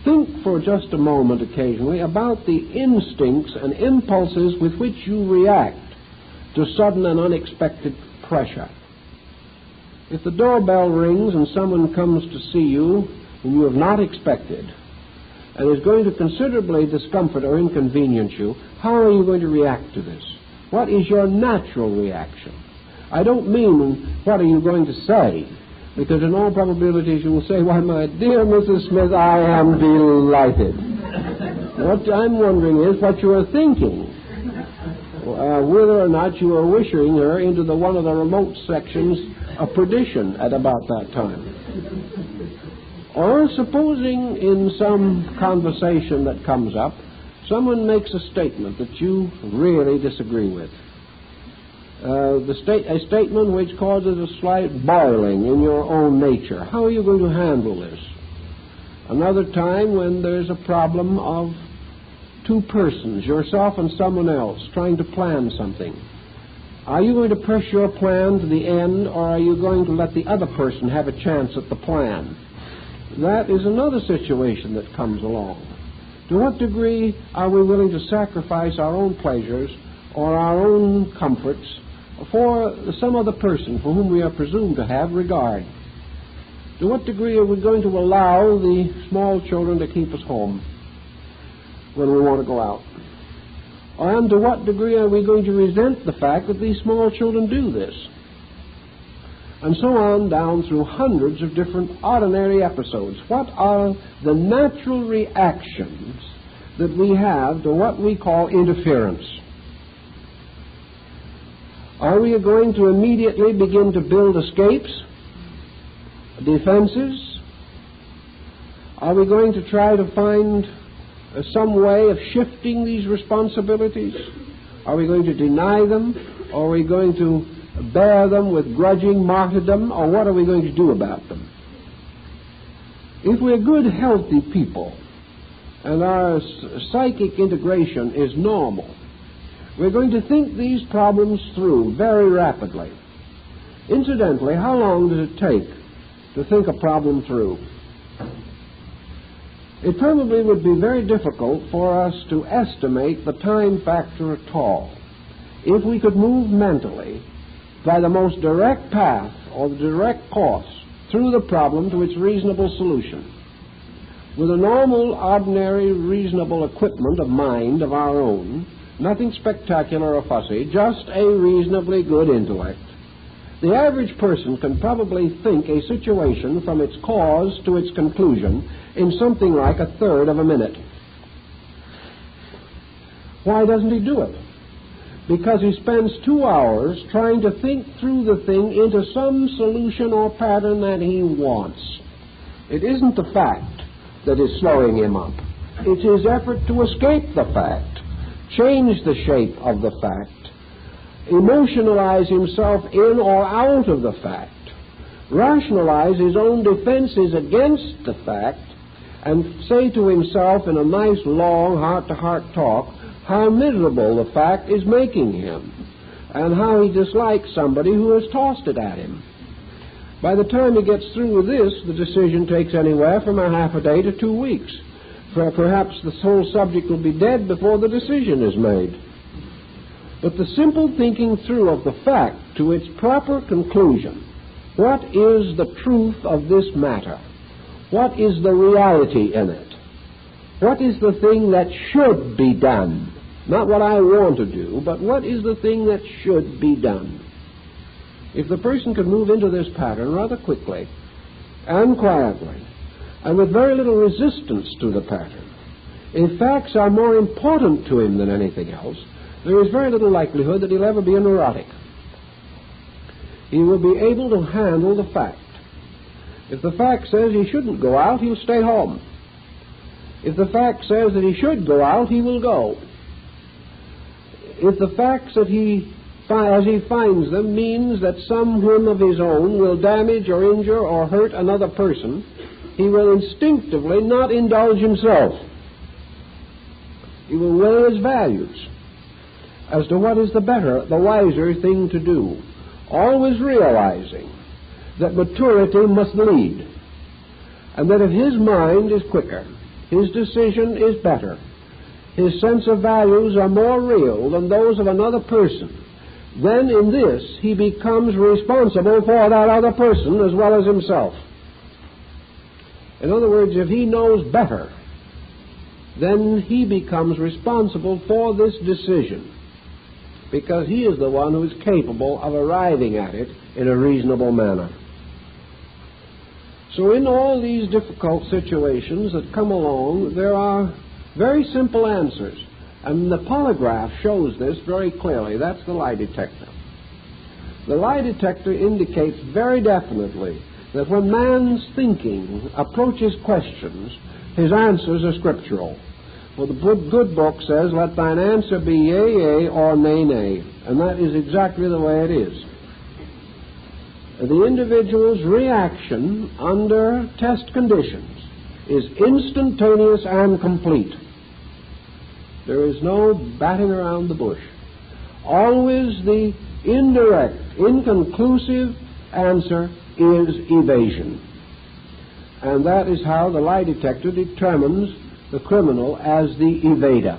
think for just a moment occasionally about the instincts and impulses with which you react to sudden and unexpected pressure. If the doorbell rings and someone comes to see you whom you have not expected and is going to considerably discomfort or inconvenience you, how are you going to react to this? What is your natural reaction? I don't mean what are you going to say, because in all probabilities you will say, why, my dear Mrs. Smith, I am delighted. What I'm wondering is what you are thinking, whether or not you are wishing her into one of the remote sections of perdition at about that time. Or supposing in some conversation that comes up, someone makes a statement that you really disagree with. A statement which causes a slight boiling in your own nature. How are you going to handle this? Another time when there's a problem of two persons, yourself and someone else, trying to plan something. Are you going to press your plan to the end, or are you going to let the other person have a chance at the plan? That is another situation that comes along. To what degree are we willing to sacrifice our own pleasures or our own comforts for some other person for whom we are presumed to have regard? To what degree are we going to allow the small children to keep us home when we want to go out? And to what degree are we going to resent the fact that these small children do this? And so on down through hundreds of different ordinary episodes. What are the natural reactions that we have to what we call interference? Are we going to immediately begin to build escapes, defenses? Are we going to try to find some way of shifting these responsibilities? Are we going to deny them? Or are we going to bear them with grudging martyrdom? Or what are we going to do about them? If we're good, healthy people, and our psychic integration is normal, we're going to think these problems through very rapidly. Incidentally, how long does it take to think a problem through? It probably would be very difficult for us to estimate the time factor at all if we could move mentally by the most direct path or the direct course through the problem to its reasonable solution. With a normal, ordinary, reasonable equipment of mind of our own, nothing spectacular or fussy, just a reasonably good intellect, the average person can probably think a situation from its cause to its conclusion in something like a third of a minute. Why doesn't he do it? Because he spends 2 hours trying to think through the thing into some solution or pattern that he wants. It isn't the fact that is slowing him up. It's his effort to escape the fact, change the shape of the fact, emotionalize himself in or out of the fact, rationalize his own defenses against the fact, and say to himself in a nice, long, heart-to-heart talk how miserable the fact is making him, and how he dislikes somebody who has tossed it at him. By the time he gets through with this, the decision takes anywhere from a half a day to 2 weeks. For perhaps the whole subject will be dead before the decision is made. But the simple thinking through of the fact to its proper conclusion, what is the truth of this matter? What is the reality in it? What is the thing that should be done? Not what I want to do, but what is the thing that should be done? If the person could move into this pattern rather quickly and quietly, and with very little resistance to the pattern, if facts are more important to him than anything else, there is very little likelihood that he'll ever be a neurotic. He will be able to handle the fact. If the fact says he shouldn't go out, he'll stay home. If the fact says that he should go out, he will go. If the facts that as he finds them means that some whim of his own will damage or injure or hurt another person, he will instinctively not indulge himself. He will weigh his values as to what is the better, the wiser thing to do, always realizing that maturity must lead, and that if his mind is quicker, his decision is better, his sense of values are more real than those of another person, then in this he becomes responsible for that other person as well as himself. In other words, if he knows better, then he becomes responsible for this decision, because he is the one who is capable of arriving at it in a reasonable manner. So in all these difficult situations that come along, there are very simple answers. And the polygraph shows this very clearly. That's the lie detector. The lie detector indicates very definitely that when man's thinking approaches questions, his answers are scriptural. For the good book says, let thine answer be yea, yea, or nay, nay. And that is exactly the way it is. The individual's reaction under test conditions is instantaneous and complete. There is no batting around the bush. Always the indirect, inconclusive answer is evasion. And that is how the lie detector determines the criminal as the evader,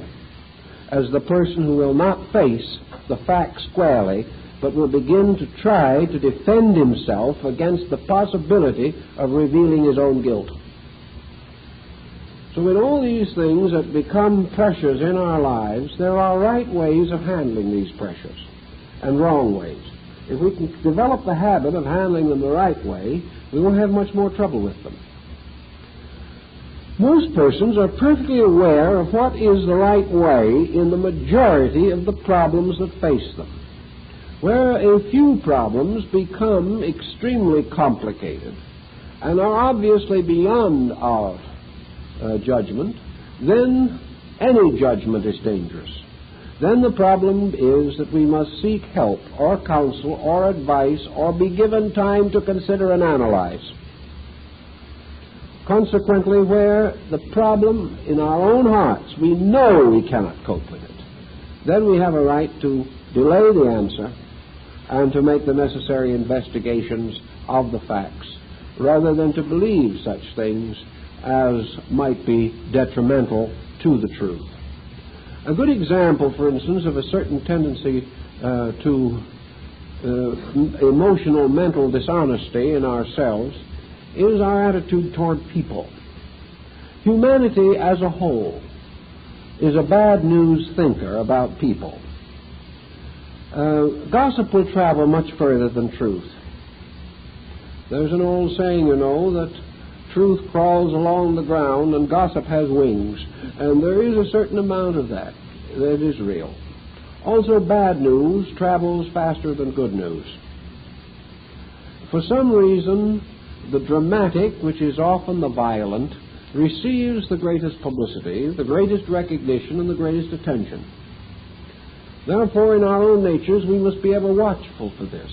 as the person who will not face the facts squarely, but will begin to try to defend himself against the possibility of revealing his own guilt. So in all these things that become pressures in our lives, there are right ways of handling these pressures and wrong ways. If we can develop the habit of handling them the right way, we won't have much more trouble with them. Most persons are perfectly aware of what is the right way in the majority of the problems that face them. Where a few problems become extremely complicated and are obviously beyond our judgment, then any judgment is dangerous. Then the problem is that we must seek help or counsel or advice or be given time to consider and analyze. Consequently, where the problem in our own hearts, we know we cannot cope with it, then we have a right to delay the answer and to make the necessary investigations of the facts, rather than to believe such things as might be detrimental to the truth. A good example, for instance, of a certain tendency to emotional, mental dishonesty in ourselves is our attitude toward people. Humanity as a whole is a bad news thinker about people. Gossip will travel much further than truth. There's an old saying, you know, that truth crawls along the ground and gossip has wings, and there is a certain amount of that is real. Also, bad news travels faster than good news. For some reason, the dramatic, which is often the violent, receives the greatest publicity, the greatest recognition, and the greatest attention. Therefore, in our own natures, we must be ever watchful for this.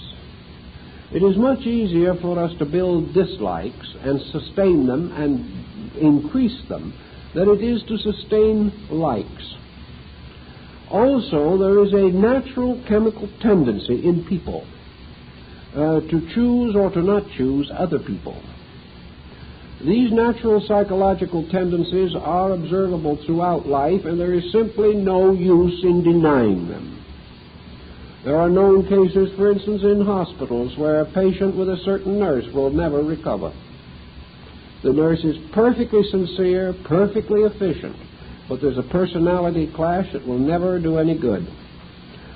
It is much easier for us to build dislikes and sustain them and increase them than it is to sustain likes. Also, there is a natural chemical tendency in people to choose or to not choose other people. These natural psychological tendencies are observable throughout life, and there is simply no use in denying them. There are known cases, for instance, in hospitals where a patient with a certain nurse will never recover. The nurse is perfectly sincere, perfectly efficient, but there's a personality clash that will never do any good.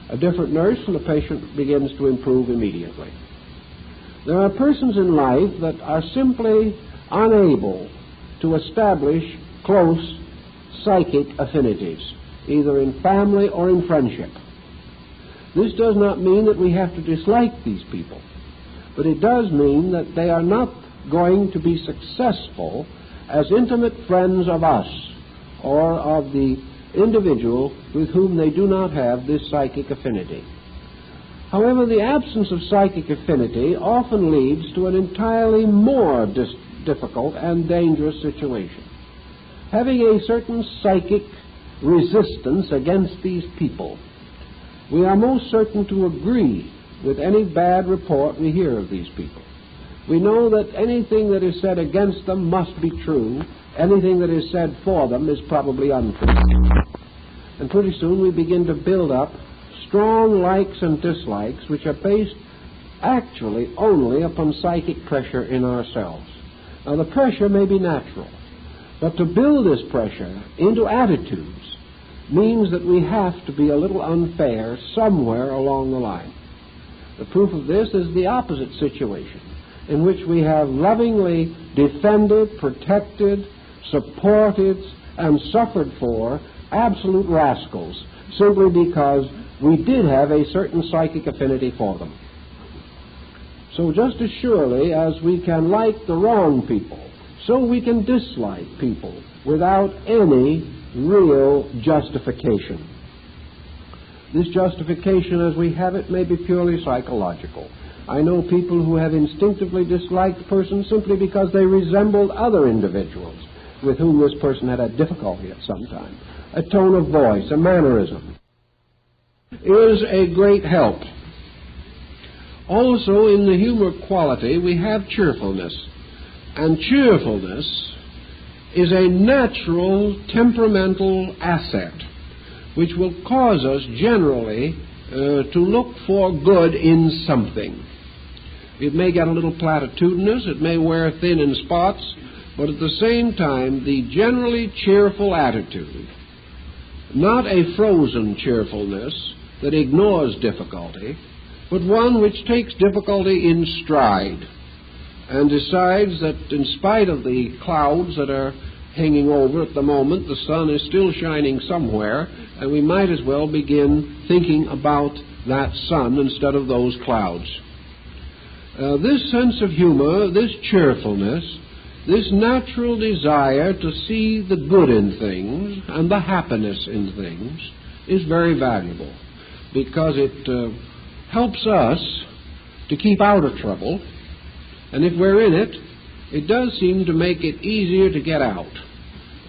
A different nurse and the patient begins to improve immediately. There are persons in life that are simply unable to establish close psychic affinities, either in family or in friendship. This does not mean that we have to dislike these people, but it does mean that they are not going to be successful as intimate friends of us or of the individual with whom they do not have this psychic affinity. However, the absence of psychic affinity often leads to an entirely more difficult and dangerous situation. Having a certain psychic resistance against these people, we are most certain to agree with any bad report we hear of these people. We know that anything that is said against them must be true. Anything that is said for them is probably untrue. And pretty soon we begin to build up strong likes and dislikes which are based actually only upon psychic pressure in ourselves. Now, the pressure may be natural, but to build this pressure into attitudes means that we have to be a little unfair somewhere along the line. The proof of this is the opposite situation, in which we have lovingly defended, protected, supported, and suffered for absolute rascals simply because we did have a certain psychic affinity for them. So just as surely as we can like the wrong people, so we can dislike people without any real justification. This justification as we have it may be purely psychological. I know people who have instinctively disliked persons simply because they resembled other individuals with whom this person had had difficulty at some time. A tone of voice, a mannerism, is a great help. Also, in the humor quality, we have cheerfulness. And cheerfulness is a natural temperamental asset which will cause us generally to look for good in something. It may get a little platitudinous, it may wear thin in spots, but at the same time the generally cheerful attitude, not a frozen cheerfulness that ignores difficulty, but one which takes difficulty in stride and decides that in spite of the clouds that are hanging over at the moment, the sun is still shining somewhere, and we might as well begin thinking about that sun instead of those clouds. This sense of humor, this cheerfulness, this natural desire to see the good in things and the happiness in things is very valuable, because it helps us to keep out of trouble, and if we're in it, it does seem to make it easier to get out,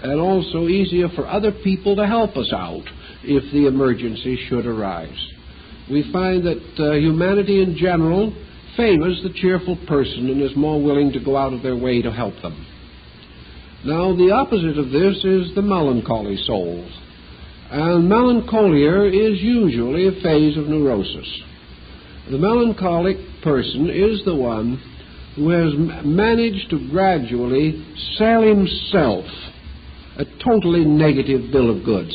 and also easier for other people to help us out if the emergency should arise. We find that humanity in general favors the cheerful person and is more willing to go out of their way to help them. Now, the opposite of this is the melancholy soul. And melancholia is usually a phase of neurosis. The melancholic person is the one who has managed to gradually sell himself a totally negative bill of goods.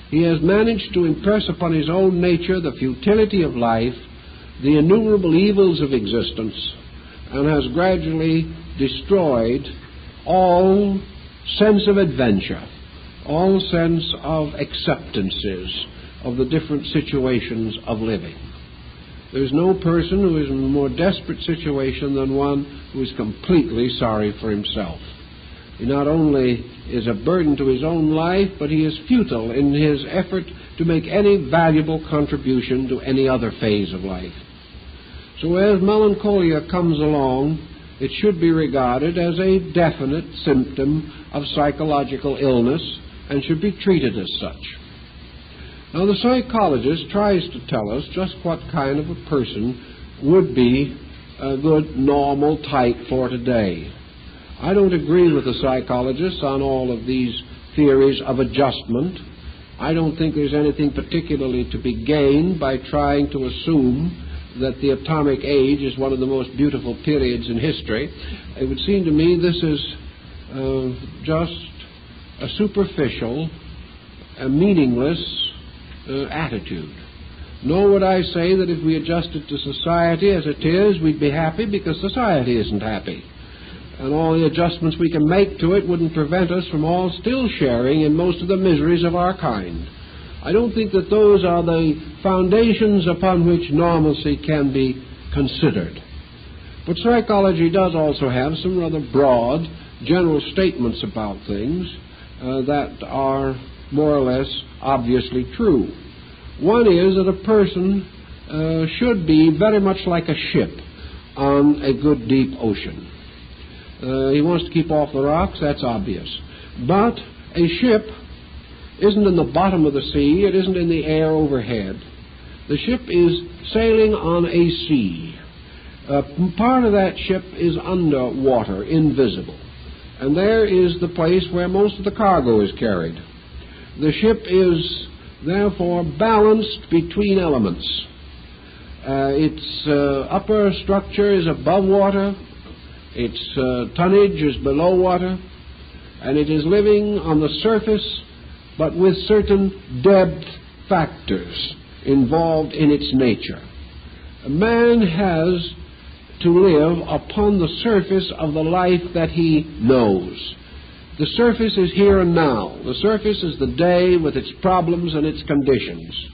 He has managed to impress upon his own nature the futility of life, the innumerable evils of existence, and has gradually destroyed all sense of adventure, all sense of acceptances of the different situations of living. There's no person who is in a more desperate situation than one who is completely sorry for himself. He not only is a burden to his own life, but he is futile in his effort to make any valuable contribution to any other phase of life. So as melancholia comes along, it should be regarded as a definite symptom of psychological illness and should be treated as such. Now, the psychologist tries to tell us just what kind of a person would be a good normal type for today. I don't agree with the psychologists on all of these theories of adjustment. I don't think there's anything particularly to be gained by trying to assume that the atomic age is one of the most beautiful periods in history. It would seem to me this is just a superficial, a meaningless attitude. Nor would I say that if we adjusted to society as it is, we'd be happy, because society isn't happy. And all the adjustments we can make to it wouldn't prevent us from all still sharing in most of the miseries of our kind. I don't think that those are the foundations upon which normalcy can be considered. But psychology does also have some rather broad, general statements about things that are more or less obviously true. One is that a person should be very much like a ship on a good deep ocean. He wants to keep off the rocks, that's obvious. But a ship isn't in the bottom of the sea, it isn't in the air overhead. The ship is sailing on a sea. Part of that ship is underwater, invisible. And there is the place where most of the cargo is carried. The ship is therefore balanced between elements. Its upper structure is above water, its tonnage is below water, and it is living on the surface, but with certain depth factors involved in its nature. A man has to live upon the surface of the life that he knows. The surface is here and now. The surface is the day with its problems and its conditions.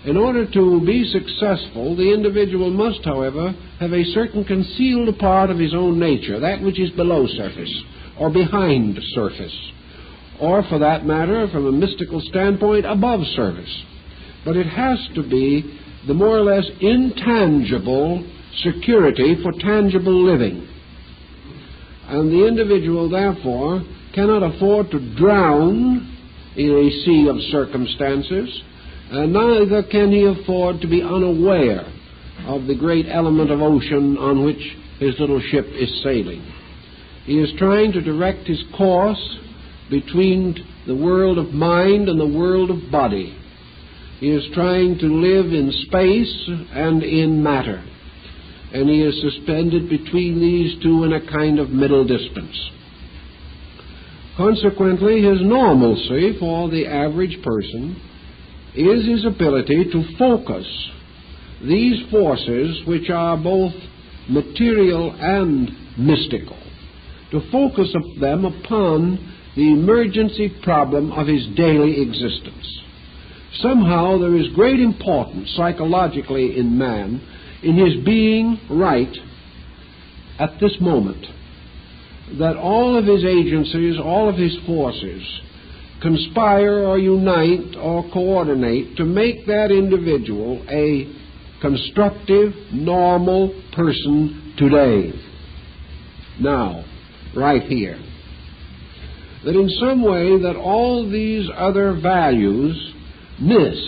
In order to be successful, the individual must, however, have a certain concealed part of his own nature, that which is below surface, or behind surface, or, for that matter, from a mystical standpoint, above surface. But it has to be the more or less intangible security for tangible living. And the individual, therefore, cannot afford to drown in a sea of circumstances, and neither can he afford to be unaware of the great element of ocean on which his little ship is sailing. He is trying to direct his course between the world of mind and the world of body. He is trying to live in space and in matter. and he is suspended between these two in a kind of middle distance. Consequently, his normalcy for the average person is his ability to focus these forces, which are both material and mystical, to focus them upon the emergency problem of his daily existence. Somehow there is great importance psychologically in man in his being right at this moment, that all of his agencies, all of his forces conspire or unite or coordinate to make that individual a constructive, normal person today, now, right here. That in some way that all these other values miss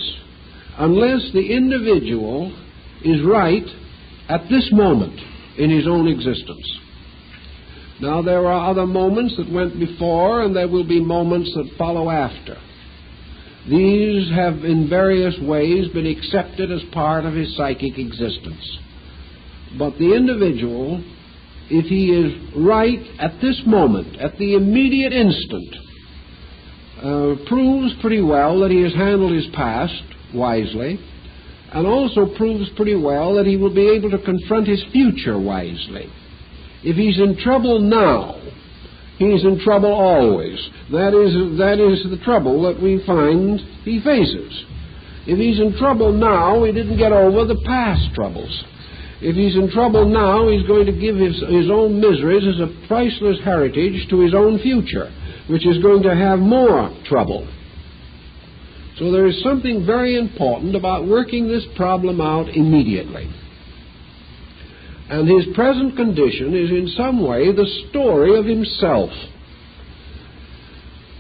unless the individual is right at this moment in his own existence. Now, there are other moments that went before, and there will be moments that follow after. These have in various ways been accepted as part of his psychic existence. But the individual, if he is right at this moment, at the immediate instant, proves pretty well that he has handled his past wisely, and also proves pretty well that he will be able to confront his future wisely. If he's in trouble now, he's in trouble always. That is the trouble that we find he faces. If he's in trouble now, he didn't get over the past troubles. If he's in trouble now, he's going to give his own miseries as a priceless heritage to his own future, which is going to have more trouble. So there is something very important about working this problem out immediately. And his present condition is in some way the story of himself.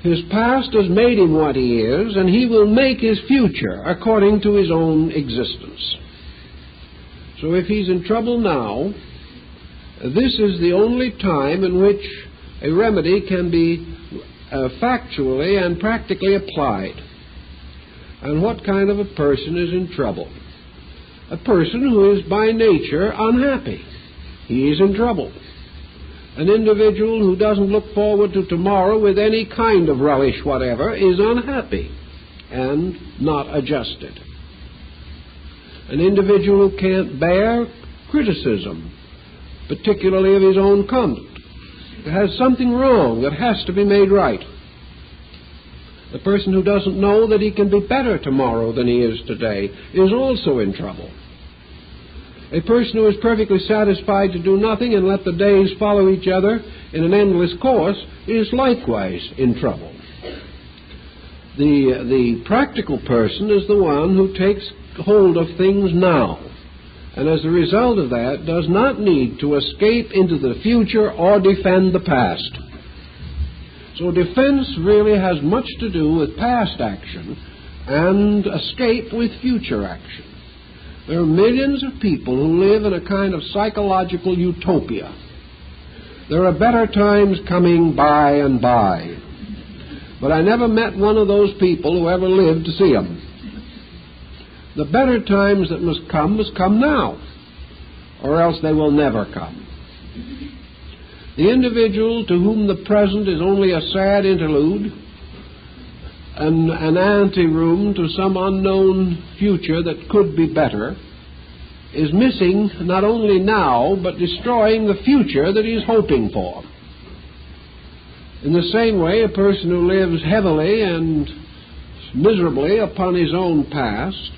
His past has made him what he is, and he will make his future according to his own existence. So if he's in trouble now, this is the only time in which a remedy can be factually and practically applied. And what kind of a person is in trouble? A person who is by nature unhappy. He is in trouble. An individual who doesn't look forward to tomorrow with any kind of relish whatever is unhappy and not adjusted. An individual who can't bear criticism, particularly of his own conduct, has something wrong that has to be made right. The person who doesn't know that he can be better tomorrow than he is today is also in trouble. A person who is perfectly satisfied to do nothing and let the days follow each other in an endless course is likewise in trouble. The practical person is the one who takes hold of things now, and as a result of that does not need to escape into the future or defend the past. So defense really has much to do with past action and escape with future action. There are millions of people who live in a kind of psychological utopia. There are better times coming by and by. But I never met one of those people who ever lived to see them. The better times that must come now, or else they will never come. The individual to whom the present is only a sad interlude, an anteroom to some unknown future that could be better, is missing not only now, but destroying the future that he is hoping for. In the same way, a person who lives heavily and miserably upon his own past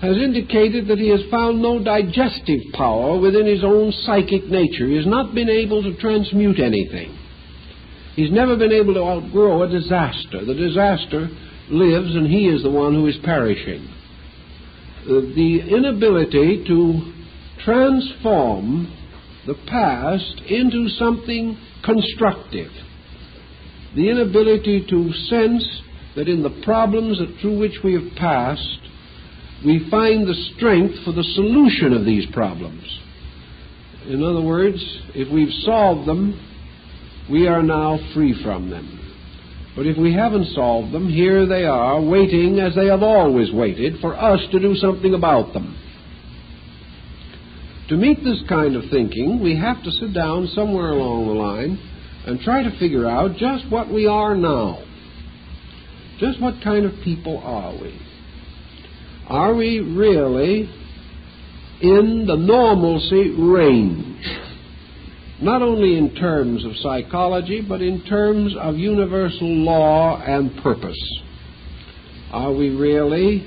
has indicated that he has found no digestive power within his own psychic nature. He has not been able to transmute anything. He's never been able to outgrow a disaster. The disaster lives, and he is the one who is perishing. The inability to transform the past into something constructive. The inability to sense that in the problems through which we have passed, we find the strength for the solution of these problems. In other words, if we've solved them, we are now free from them. But if we haven't solved them, here they are, waiting as they have always waited for us to do something about them. To meet this kind of thinking, we have to sit down somewhere along the line and try to figure out just what we are now. Just what kind of people are we? Are we really in the normalcy range? Not only in terms of psychology, but in terms of universal law and purpose. Are we really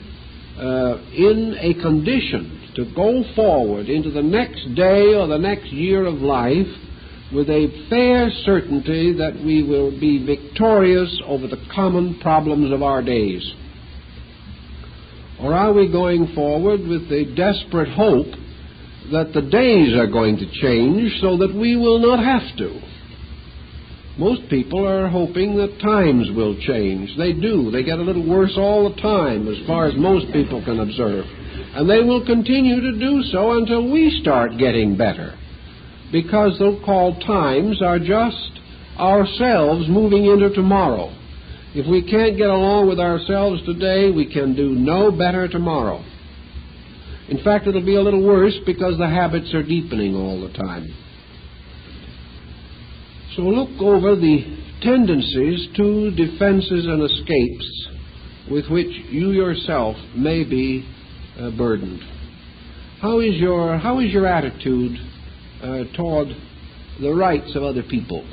in a condition to go forward into the next day or the next year of life with a fair certainty that we will be victorious over the common problems of our days? Or are we going forward with a desperate hope that the days are going to change so that we will not have to? Most people are hoping that times will change. They do. They get a little worse all the time, as far as most people can observe. And they will continue to do so until we start getting better, because so-called times are just ourselves moving into tomorrow. If we can't get along with ourselves today, we can do no better tomorrow. In fact, it'll be a little worse because the habits are deepening all the time. So look over the tendencies to defenses and escapes with which you yourself may be burdened. How is your attitude toward the rights of other people?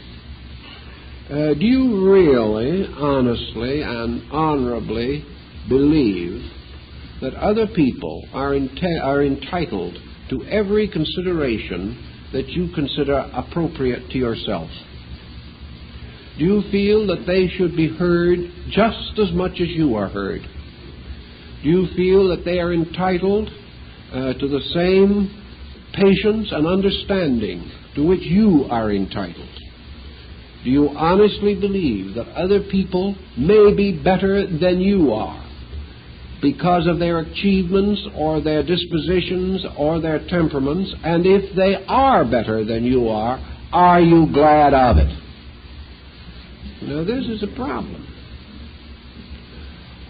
Do you really, honestly, and honorably believe that other people are entitled to every consideration that you consider appropriate to yourself? Do you feel that they should be heard just as much as you are heard? Do you feel that they are entitled to the same patience and understanding to which you are entitled? Do you honestly believe that other people may be better than you are because of their achievements or their dispositions or their temperaments? And if they are better than you are you glad of it? Now, this is a problem.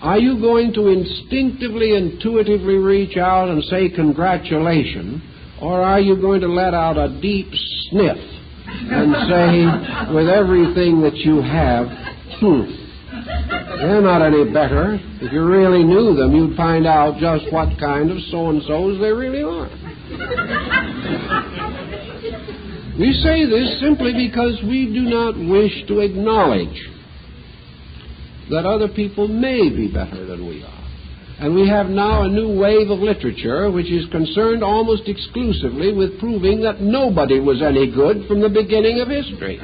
Are you going to instinctively, intuitively reach out and say congratulations, or are you going to let out a deep sniff and say, with everything that you have, they're not any better. If you really knew them, you'd find out just what kind of so-and-sos they really are. We say this simply because we do not wish to acknowledge that other people may be better than we are. And we have now a new wave of literature which is concerned almost exclusively with proving that nobody was any good from the beginning of history.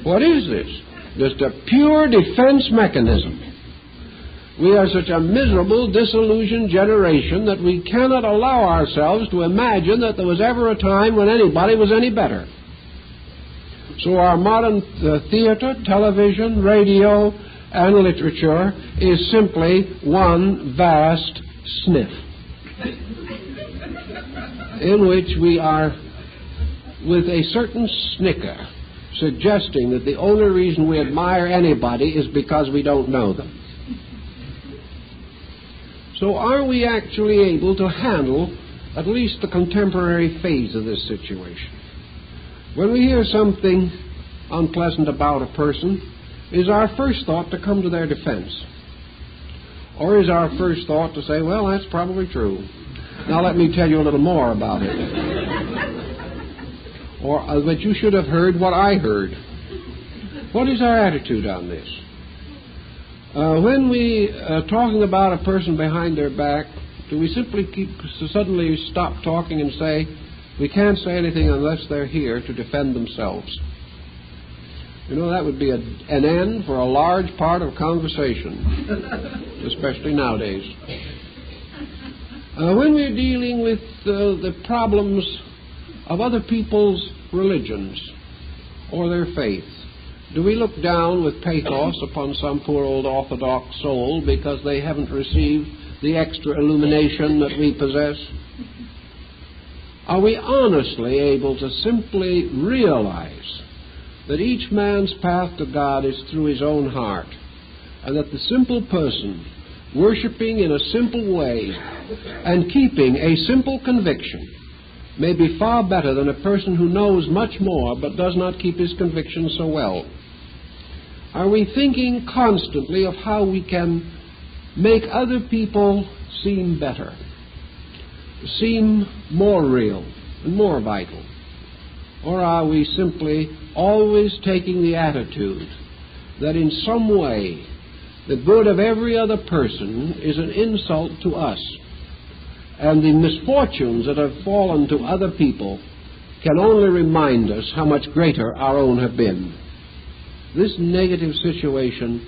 What is this? Just a pure defense mechanism. We are such a miserable, disillusioned generation that we cannot allow ourselves to imagine that there was ever a time when anybody was any better. So our modern theater, television, radio, and literature is simply one vast sniff in which we are, with a certain snicker, suggesting that the only reason we admire anybody is because we don't know them. So are we actually able to handle at least the contemporary phase of this situation? When we hear something unpleasant about a person, is our first thought to come to their defense? Or is our first thought to say, well, that's probably true. Now let me tell you a little more about it. Or that you should have heard what I heard. What is our attitude on this? When we are talking about a person behind their back, do we simply suddenly stop talking and say, we can't say anything unless they're here to defend themselves? You know, that would be an end for a large part of conversation, especially nowadays. When we're dealing with the problems of other people's religions or their faith, do we look down with pathos upon some poor old Orthodox soul because they haven't received the extra illumination that we possess? Are we honestly able to simply realize that each man's path to God is through his own heart, and that the simple person, worshiping in a simple way and keeping a simple conviction, may be far better than a person who knows much more but does not keep his convictions so well? Are we thinking constantly of how we can make other people seem better, seem more real and more vital? Or are we simply always taking the attitude that in some way the good of every other person is an insult to us, and the misfortunes that have fallen to other people can only remind us how much greater our own have been? This negative situation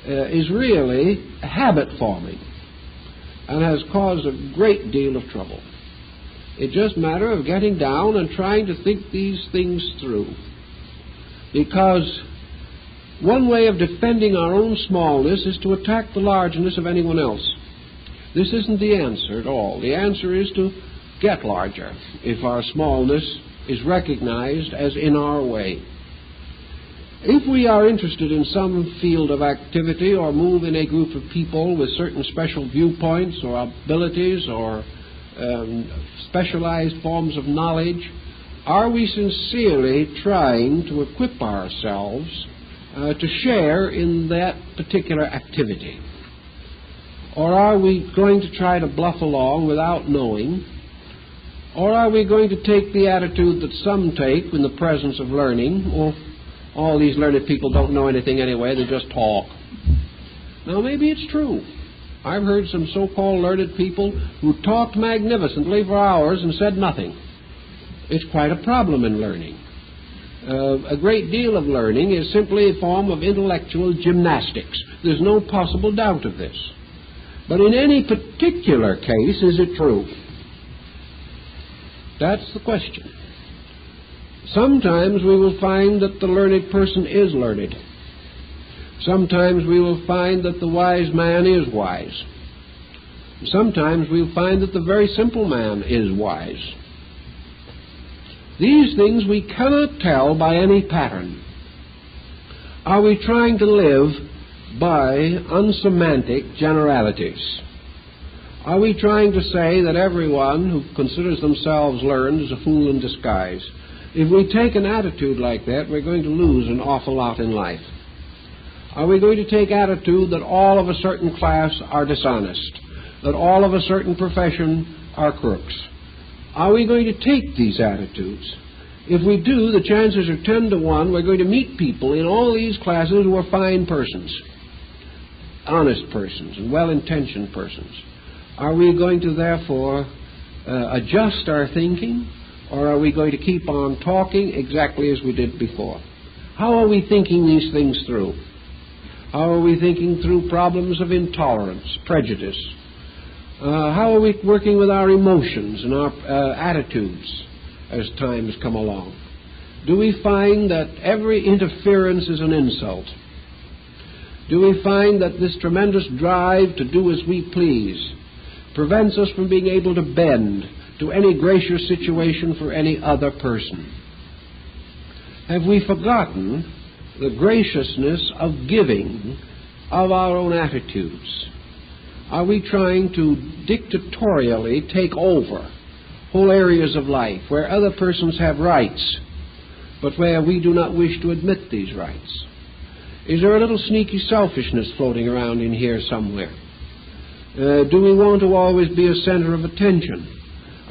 is really habit-forming and has caused a great deal of trouble. It's just a matter of getting down and trying to think these things through. Because one way of defending our own smallness is to attack the largeness of anyone else. This isn't the answer at all. The answer is to get larger if our smallness is recognized as in our way. If we are interested in some field of activity or move in a group of people with certain special viewpoints or abilities or specialized forms of knowledge, are we sincerely trying to equip ourselves to share in that particular activity? Or are we going to try to bluff along without knowing? Or are we going to take the attitude that some take in the presence of learning? Well, all these learned people don't know anything anyway, they just talk. Now, maybe it's true. I've heard some so-called learned people who talked magnificently for hours and said nothing. It's quite a problem in learning. A great deal of learning is simply a form of intellectual gymnastics. There's no possible doubt of this. But in any particular case, is it true? That's the question. Sometimes we will find that the learned person is learned. Sometimes we will find that the wise man is wise. Sometimes we'll find that the very simple man is wise. These things we cannot tell by any pattern. Are we trying to live by unsemantic generalities? Are we trying to say that everyone who considers themselves learned is a fool in disguise? If we take an attitude like that, we're going to lose an awful lot in life. Are we going to take attitude that all of a certain class are dishonest, that all of a certain profession are crooks? Are we going to take these attitudes? If we do, the chances are 10 to 1 we're going to meet people in all these classes who are fine persons, honest persons, and well-intentioned persons. Are we going to therefore adjust our thinking, or are we going to keep on talking exactly as we did before? How are we thinking these things through? How are we thinking through problems of intolerance, prejudice? How are we working with our emotions and our attitudes as times come along? Do we find that every interference is an insult? Do we find that this tremendous drive to do as we please prevents us from being able to bend to any gracious situation for any other person? Have we forgotten the graciousness of giving of our own attitudes? Are we trying to dictatorially take over whole areas of life where other persons have rights, but where we do not wish to admit these rights? Is there a little sneaky selfishness floating around in here somewhere? Do we want to always be a center of attention?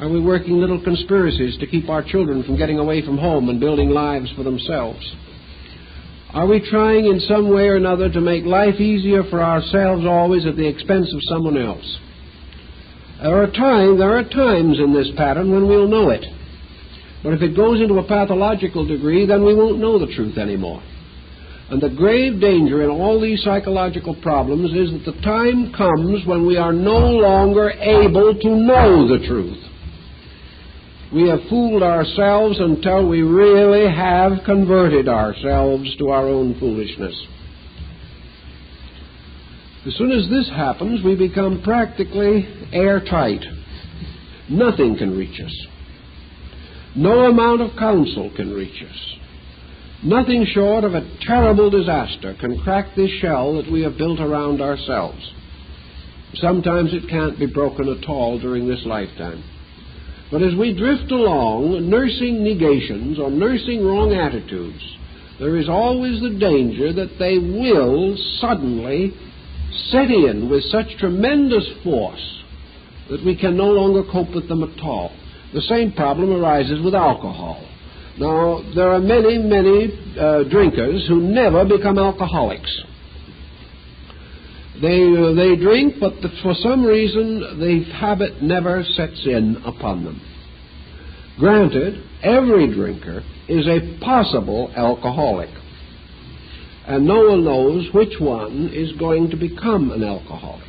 Are we working little conspiracies to keep our children from getting away from home and building lives for themselves? Are we trying in some way or another to make life easier for ourselves always at the expense of someone else? There are times in this pattern when we'll know it. But if it goes into a pathological degree, then we won't know the truth anymore. And the grave danger in all these psychological problems is that the time comes when we are no longer able to know the truth. We have fooled ourselves until we really have converted ourselves to our own foolishness. As soon as this happens, we become practically airtight. Nothing can reach us. No amount of counsel can reach us. Nothing short of a terrible disaster can crack this shell that we have built around ourselves. Sometimes it can't be broken at all during this lifetime. But as we drift along, nursing negations or nursing wrong attitudes, there is always the danger that they will suddenly set in with such tremendous force that we can no longer cope with them at all. The same problem arises with alcohol. Now, there are many, many drinkers who never become alcoholics. They drink, but for some reason the habit never sets in upon them. Granted, every drinker is a possible alcoholic, and no one knows which one is going to become an alcoholic.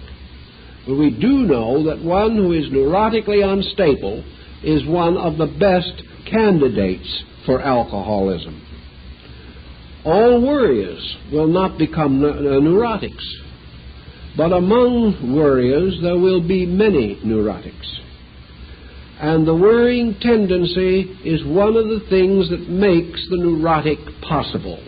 But we do know that one who is neurotically unstable is one of the best candidates for alcoholism. All worriers will not become neurotics, but among worriers there will be many neurotics. And the worrying tendency is one of the things that makes the neurotic possible.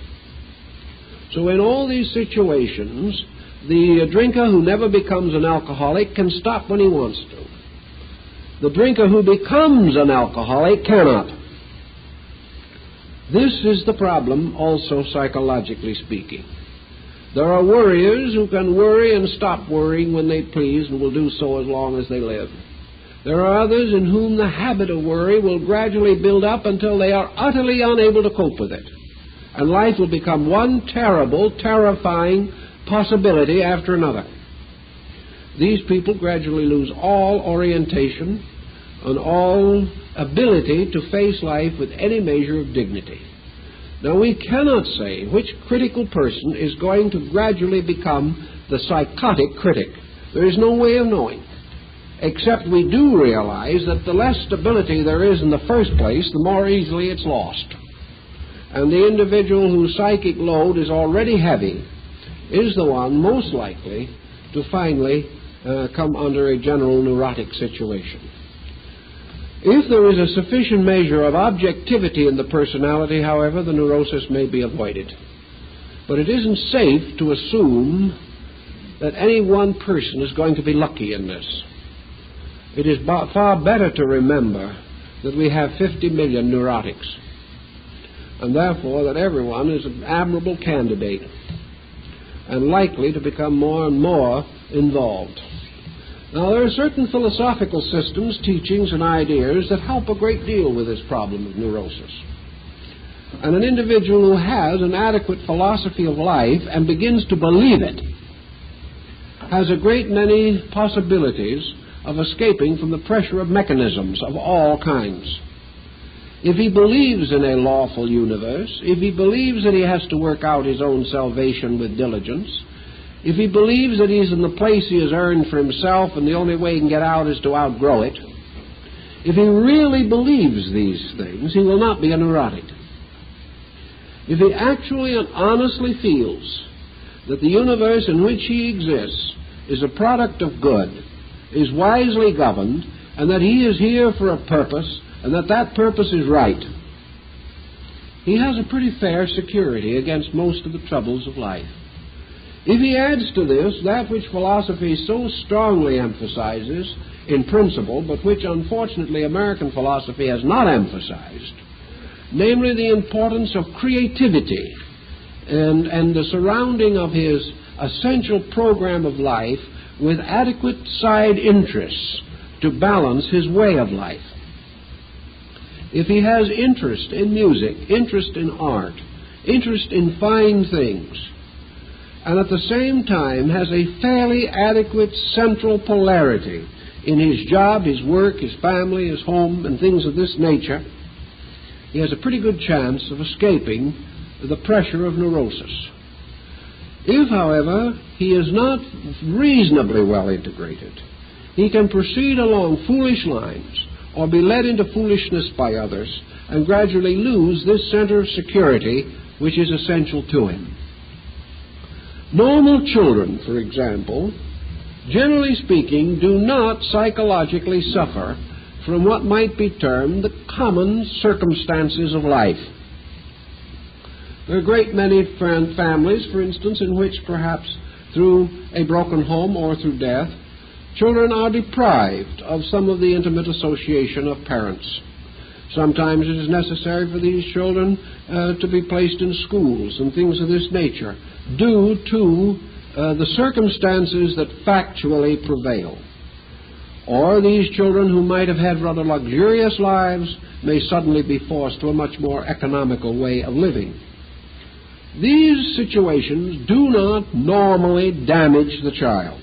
So in all these situations, the drinker who never becomes an alcoholic can stop when he wants to. The drinker who becomes an alcoholic cannot. This is the problem also psychologically speaking. There are worriers who can worry and stop worrying when they please and will do so as long as they live. There are others in whom the habit of worry will gradually build up until they are utterly unable to cope with it. And life will become one terrible, terrifying possibility after another. These people gradually lose all orientation and all ability to face life with any measure of dignity. Now, we cannot say which critical person is going to gradually become the psychotic critic. There is no way of knowing, except we do realize that the less stability there is in the first place, the more easily it's lost. And the individual whose psychic load is already heavy is the one most likely to finally come under a general neurotic situation. If there is a sufficient measure of objectivity in the personality, however, the neurosis may be avoided. But it isn't safe to assume that any one person is going to be lucky in this. It is far better to remember that we have 50 million neurotics, and therefore that everyone is an admirable candidate and likely to become more and more involved. Now, there are certain philosophical systems, teachings, and ideas that help a great deal with this problem of neurosis. And an individual who has an adequate philosophy of life and begins to believe it has a great many possibilities of escaping from the pressure of mechanisms of all kinds. If he believes in a lawful universe, if he believes that he has to work out his own salvation with diligence, if he believes that he's in the place he has earned for himself and the only way he can get out is to outgrow it, if he really believes these things, he will not be a neurotic. If he actually and honestly feels that the universe in which he exists is a product of good, is wisely governed, and that he is here for a purpose, and that that purpose is right, he has a pretty fair security against most of the troubles of life. If he adds to this that which philosophy so strongly emphasizes in principle, but which unfortunately American philosophy has not emphasized, namely the importance of creativity and the surrounding of his essential program of life with adequate side interests to balance his way of life. If he has interest in music, interest in art, interest in fine things, and at the same time has a fairly adequate central polarity in his job, his work, his family, his home, and things of this nature, he has a pretty good chance of escaping the pressure of neurosis. If, however, he is not reasonably well integrated, he can proceed along foolish lines or be led into foolishness by others and gradually lose this center of security which is essential to him. Normal children, for example, generally speaking, do not psychologically suffer from what might be termed the common circumstances of life. There are a great many families, for instance, in which perhaps through a broken home or through death, Children are deprived of some of the intimate association of parents. Sometimes it is necessary for these children to be placed in schools and things of this nature, due to the circumstances that factually prevail. Or these children who might have had rather luxurious lives may suddenly be forced to a much more economical way of living. These situations do not normally damage the child.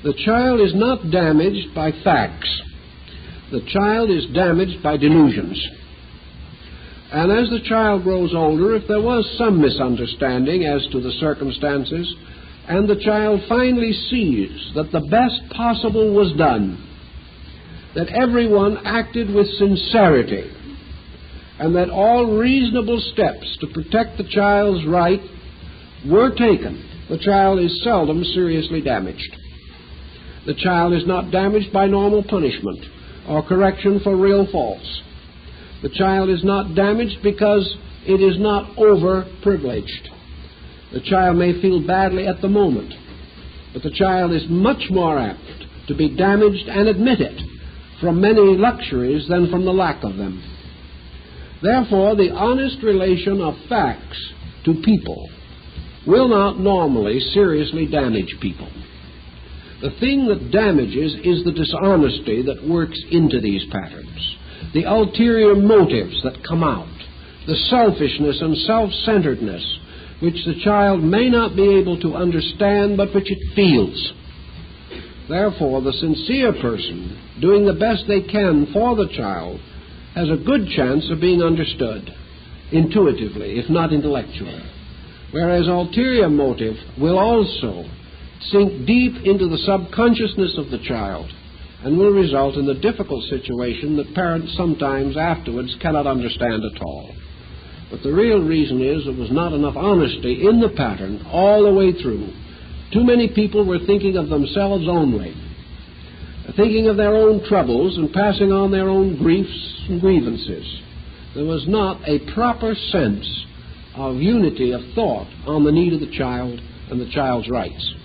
The child is not damaged by facts. The child is damaged by delusions. And as the child grows older, if there was some misunderstanding as to the circumstances, and the child finally sees that the best possible was done, that everyone acted with sincerity, and that all reasonable steps to protect the child's right were taken, the child is seldom seriously damaged. The child is not damaged by normal punishment or correction for real faults. The child is not damaged because it is not over-privileged. The child may feel badly at the moment, but the child is much more apt to be damaged and admit it from many luxuries than from the lack of them. Therefore, the honest relation of facts to people will not normally seriously damage people. The thing that damages is the dishonesty that works into these patterns, the ulterior motives that come out, the selfishness and self-centeredness which the child may not be able to understand but which it feels. Therefore, the sincere person, doing the best they can for the child, has a good chance of being understood, intuitively, if not intellectually. Whereas ulterior motive will also sink deep into the subconsciousness of the child and will result in the difficult situation that parents sometimes afterwards cannot understand at all. But the real reason is there was not enough honesty in the pattern all the way through. Too many people were thinking of themselves only, thinking of their own troubles and passing on their own griefs and grievances. There was not a proper sense of unity of thought on the need of the child and the child's rights.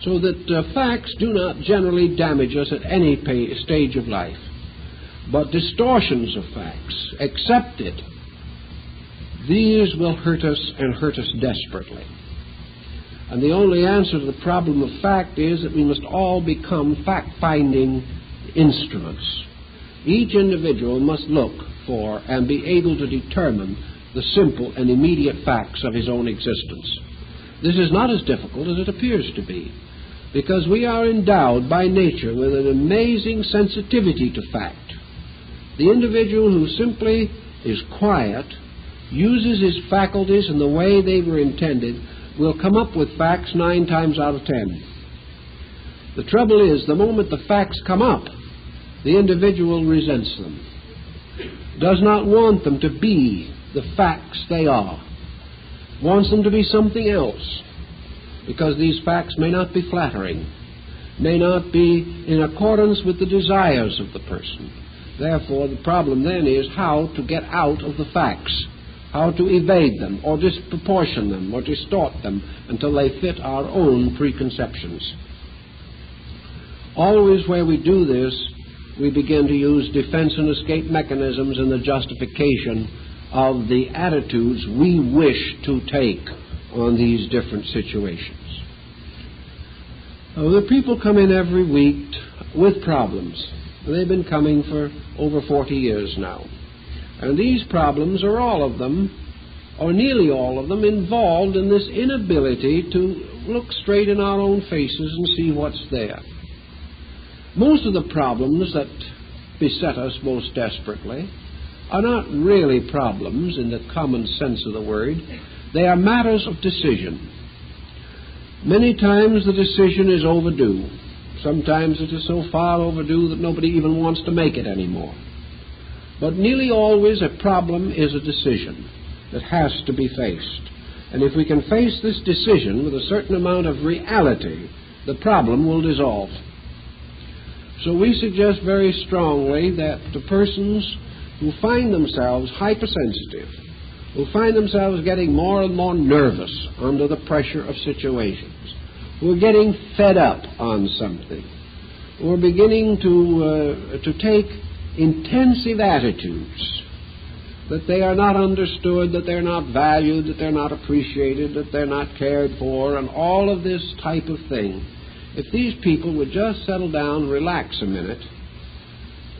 So that facts do not generally damage us at any stage of life. But distortions of facts, accepted, these will hurt us and hurt us desperately. And the only answer to the problem of fact is that we must all become fact-finding instruments. Each individual must look for and be able to determine the simple and immediate facts of his own existence. This is not as difficult as it appears to be, because we are endowed by nature with an amazing sensitivity to fact. The individual who simply is quiet, uses his faculties in the way they were intended, will come up with facts 9 times out of 10. The trouble is, the moment the facts come up, the individual resents them, does not want them to be the facts they are, wants them to be something else, because these facts may not be flattering, may not be in accordance with the desires of the person. Therefore, the problem then is how to get out of the facts, how to evade them, or disproportion them, or distort them until they fit our own preconceptions. Always where we do this, we begin to use defense and escape mechanisms in the justification of the attitudes we wish to take on these different situations. The people come in every week with problems. They've been coming for over 40 years now. And these problems are all of them, or nearly all of them, involved in this inability to look straight in our own faces and see what's there. Most of the problems that beset us most desperately are not really problems in the common sense of the word. They are matters of decision. Many times the decision is overdue. Sometimes it is so far overdue that nobody even wants to make it anymore. But nearly always a problem is a decision that has to be faced. And if we can face this decision with a certain amount of reality, the problem will dissolve. So we suggest very strongly that the persons who find themselves hypersensitive, who find themselves getting more and more nervous under the pressure of situations, who are getting fed up on something, who are beginning to take intensive attitudes, that they are not understood, that they're not valued, that they're not appreciated, that they're not cared for, and all of this type of thing. If these people would just settle down, relax a minute,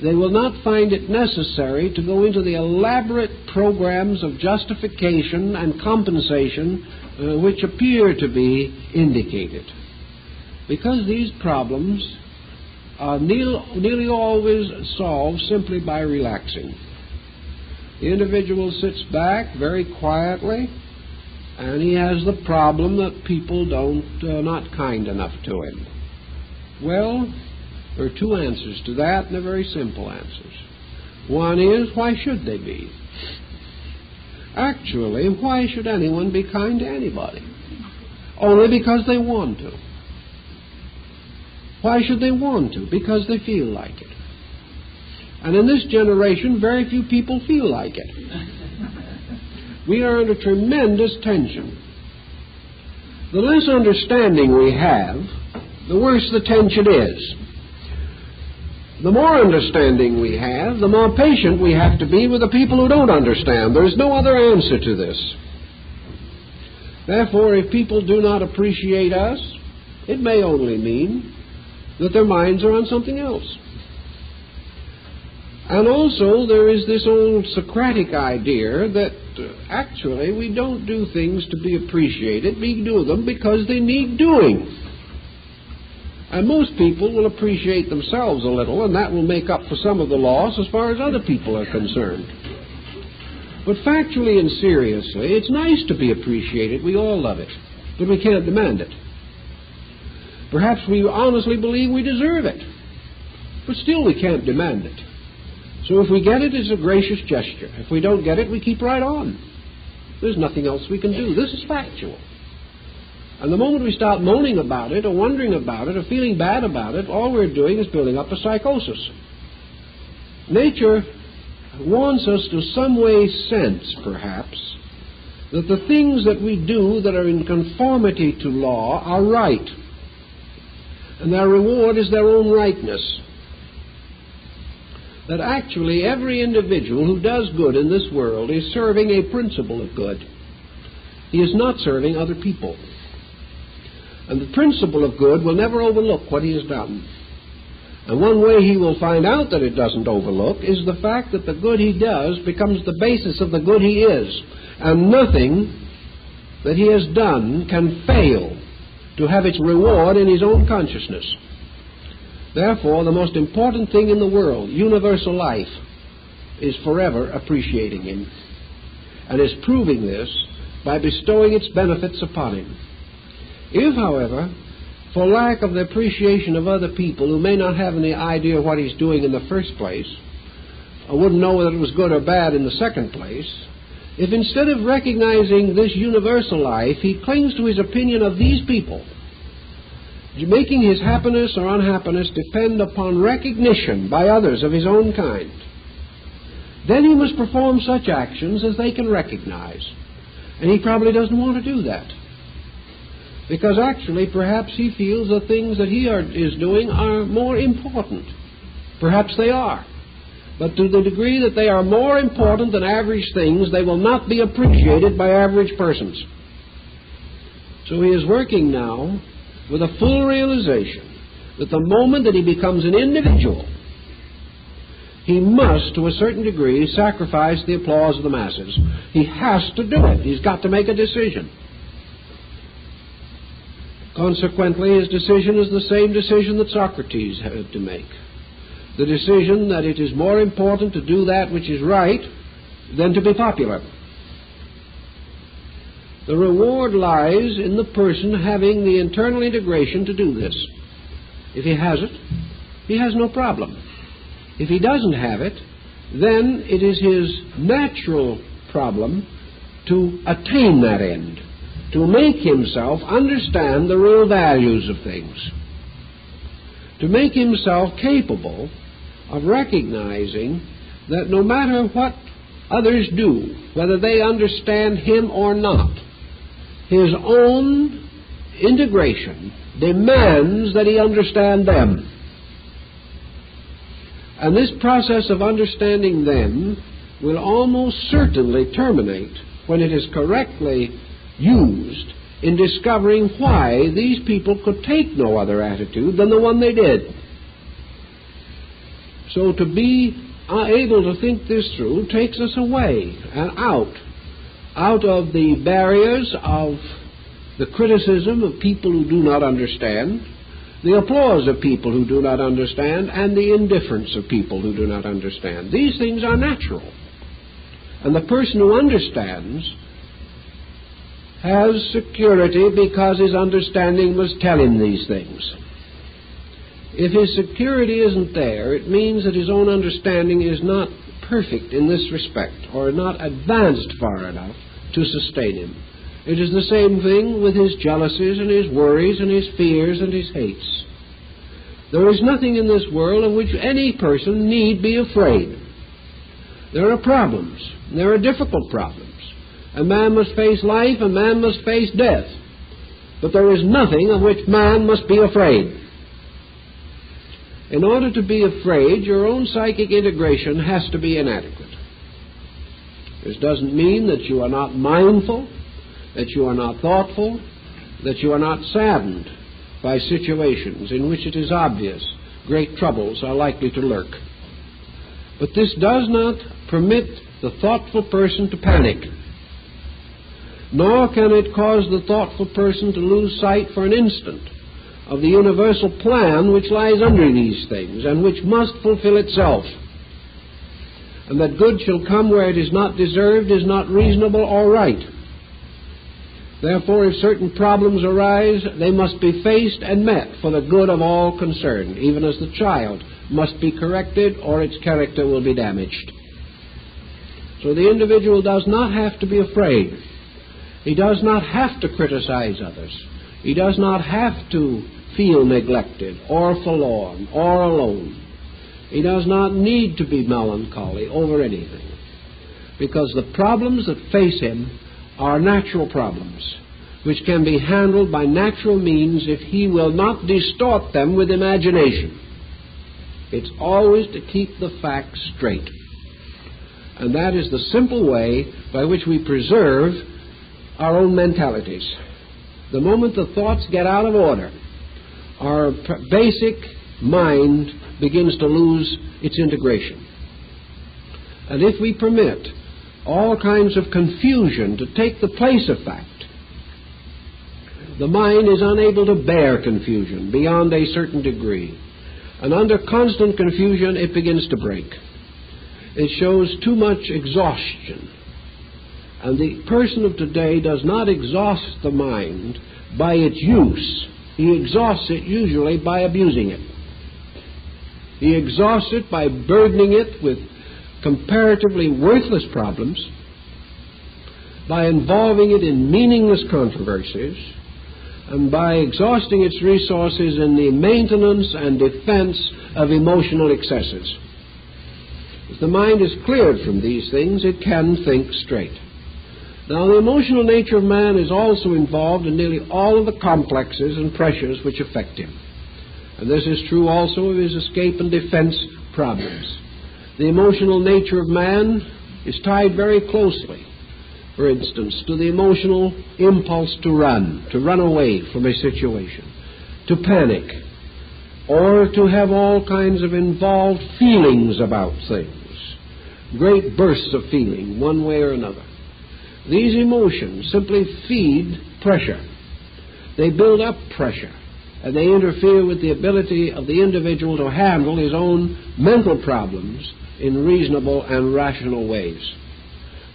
they will not find it necessary to go into the elaborate programs of justification and compensation which appear to be indicated. Because these problems are nearly always solved simply by relaxing. The individual sits back very quietly, and he has the problem that people are not kind enough to him. Well, there are two answers to that, and they're very simple answers. One is, why should they be? Actually, why should anyone be kind to anybody? Only because they want to. Why should they want to? Because they feel like it. And in this generation, very few people feel like it. We are under tremendous tension. The less understanding we have, the worse the tension is. The more understanding we have, the more patient we have to be with the people who don't understand. There is no other answer to this. Therefore, if people do not appreciate us, it may only mean that their minds are on something else. And also, there is this old Socratic idea that actually we don't do things to be appreciated. We do them because they need doing. And most people will appreciate themselves a little, and that will make up for some of the loss as far as other people are concerned. But factually and seriously, it's nice to be appreciated. We all love it. But we can't demand it. Perhaps we honestly believe we deserve it. But still we can't demand it. So if we get it, it's a gracious gesture. If we don't get it, we keep right on. There's nothing else we can do. This is factual. And the moment we start moaning about it, or wondering about it, or feeling bad about it, all we're doing is building up a psychosis. Nature wants us to some way sense, perhaps, that the things that we do that are in conformity to law are right. And their reward is their own rightness. That actually every individual who does good in this world is serving a principle of good. He is not serving other people. And the principle of good will never overlook what he has done. And one way he will find out that it doesn't overlook is the fact that the good he does becomes the basis of the good he is. And nothing that he has done can fail to have its reward in his own consciousness. Therefore, the most important thing in the world, universal life, is forever appreciating him, and is proving this by bestowing its benefits upon him. If, however, for lack of the appreciation of other people who may not have any idea what he's doing in the first place, or wouldn't know whether it was good or bad in the second place, if instead of recognizing this universal life, he clings to his opinion of these people, making his happiness or unhappiness depend upon recognition by others of his own kind, then he must perform such actions as they can recognize. And he probably doesn't want to do that. Because actually, perhaps he feels the things that he is doing are more important. Perhaps they are. But to the degree that they are more important than average things, they will not be appreciated by average persons. So he is working now with a full realization that the moment that he becomes an individual, he must, to a certain degree, sacrifice the applause of the masses. He has to do it. He's got to make a decision. Consequently, his decision is the same decision that Socrates had to make. The decision that it is more important to do that which is right than to be popular. The reward lies in the person having the internal integration to do this. If he has it, he has no problem. If he doesn't have it, then it is his natural problem to attain that end, to make himself understand the real values of things, to make himself capable of recognizing that no matter what others do, whether they understand him or not, his own integration demands that he understand them. And this process of understanding them will almost certainly terminate, when it is correctly used, in discovering why these people could take no other attitude than the one they did. So to be able to think this through takes us away and out of the barriers of the criticism of people who do not understand, the applause of people who do not understand, and the indifference of people who do not understand. These things are natural. And the person who understands has security because his understanding must tell him these things. If his security isn't there, it means that his own understanding is not perfect in this respect, or not advanced far enough to sustain him. It is the same thing with his jealousies and his worries and his fears and his hates. There is nothing in this world of which any person need be afraid. There are problems. There are difficult problems. A man must face life, a man must face death. But there is nothing of which man must be afraid. In order to be afraid, your own psychic integration has to be inadequate. This doesn't mean that you are not mindful, that you are not thoughtful, that you are not saddened by situations in which it is obvious great troubles are likely to lurk. But this does not permit the thoughtful person to panic, nor can it cause the thoughtful person to lose sight for an instant of the universal plan which lies under these things and which must fulfill itself. And that good shall come where it is not deserved is not reasonable or right. Therefore, if certain problems arise, they must be faced and met for the good of all concerned, even as the child must be corrected or its character will be damaged. So the individual does not have to be afraid. He does not have to criticize others. He does not have to feel neglected or forlorn or alone. He does not need to be melancholy over anything, because the problems that face him are natural problems, which can be handled by natural means if he will not distort them with imagination. It's always to keep the facts straight. And that is the simple way by which we preserve our own mentalities. The moment the thoughts get out of order, our basic mind begins to lose its integration. And if we permit all kinds of confusion to take the place of fact, the mind is unable to bear confusion beyond a certain degree. And under constant confusion, it begins to break. It shows too much exhaustion. And the person of today does not exhaust the mind by its use. He exhausts it usually by abusing it. He exhausts it by burdening it with comparatively worthless problems, by involving it in meaningless controversies, and by exhausting its resources in the maintenance and defense of emotional excesses. If the mind is cleared from these things, it can think straight. Now, the emotional nature of man is also involved in nearly all of the complexes and pressures which affect him. And this is true also of his escape and defense problems. The emotional nature of man is tied very closely, for instance, to the emotional impulse to run away from a situation, to panic, or to have all kinds of involved feelings about things, great bursts of feeling one way or another. These emotions simply feed pressure. They build up pressure, and they interfere with the ability of the individual to handle his own mental problems in reasonable and rational ways.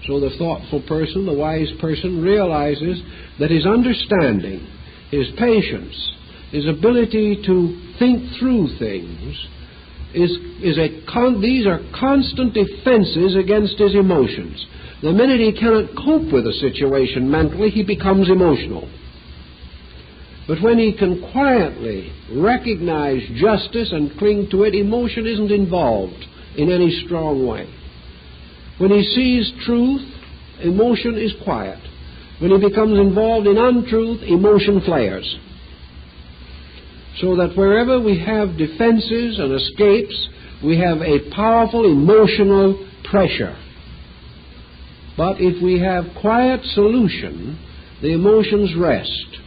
So the thoughtful person, the wise person, realizes that his understanding, his patience, his ability to think through things, these are constant defenses against his emotions. The minute he cannot cope with a situation mentally, he becomes emotional. But when he can quietly recognize justice and cling to it, emotion isn't involved in any strong way. When he sees truth, emotion is quiet. When he becomes involved in untruth, emotion flares. So that wherever we have defenses and escapes, we have a powerful emotional pressure. But if we have quiet solution, the emotions rest,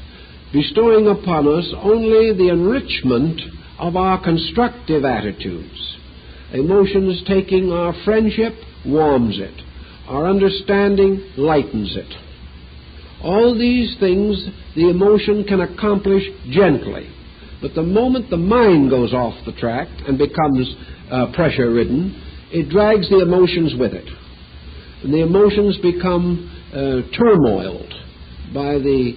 bestowing upon us only the enrichment of our constructive attitudes. Emotions taking our friendship warms it, our understanding lightens it. All these things the emotion can accomplish gently. But the moment the mind goes off the track and becomes pressure-ridden, it drags the emotions with it. And the emotions become turmoiled by the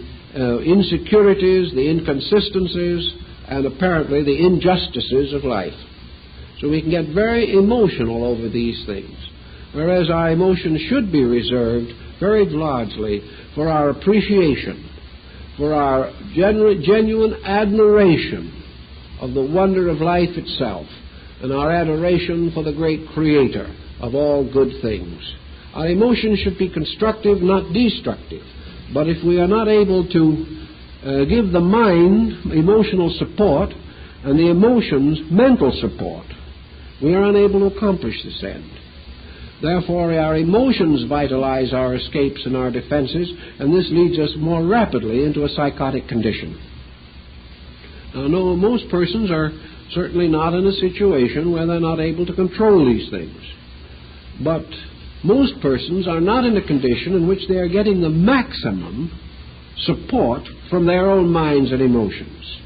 insecurities, the inconsistencies, and apparently the injustices of life. So we can get very emotional over these things, whereas our emotions should be reserved very largely for our appreciation, for our genuine admiration of the wonder of life itself, and our adoration for the great Creator of all good things. Our emotions should be constructive, not destructive. But if we are not able to give the mind emotional support and the emotions mental support, we are unable to accomplish this end. Therefore, our emotions vitalize our escapes and our defenses, and this leads us more rapidly into a psychotic condition. Now, no, most persons are certainly not in a situation where they're not able to control these things. But most persons are not in a condition in which they are getting the maximum support from their own minds and emotions.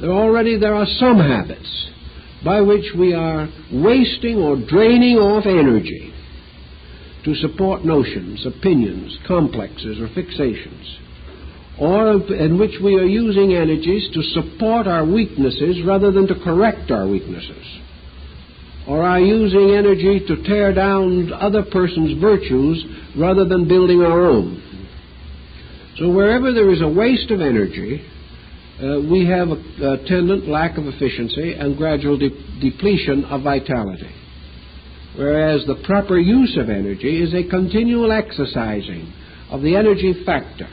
There are some habits by which we are wasting or draining off energy to support notions, opinions, complexes, or fixations, or in which we are using energies to support our weaknesses rather than to correct our weaknesses, or are using energy to tear down other person's virtues rather than building our own. So wherever there is a waste of energy, we have a attendant lack of efficiency and gradual depletion of vitality. Whereas the proper use of energy is a continual exercising of the energy factor.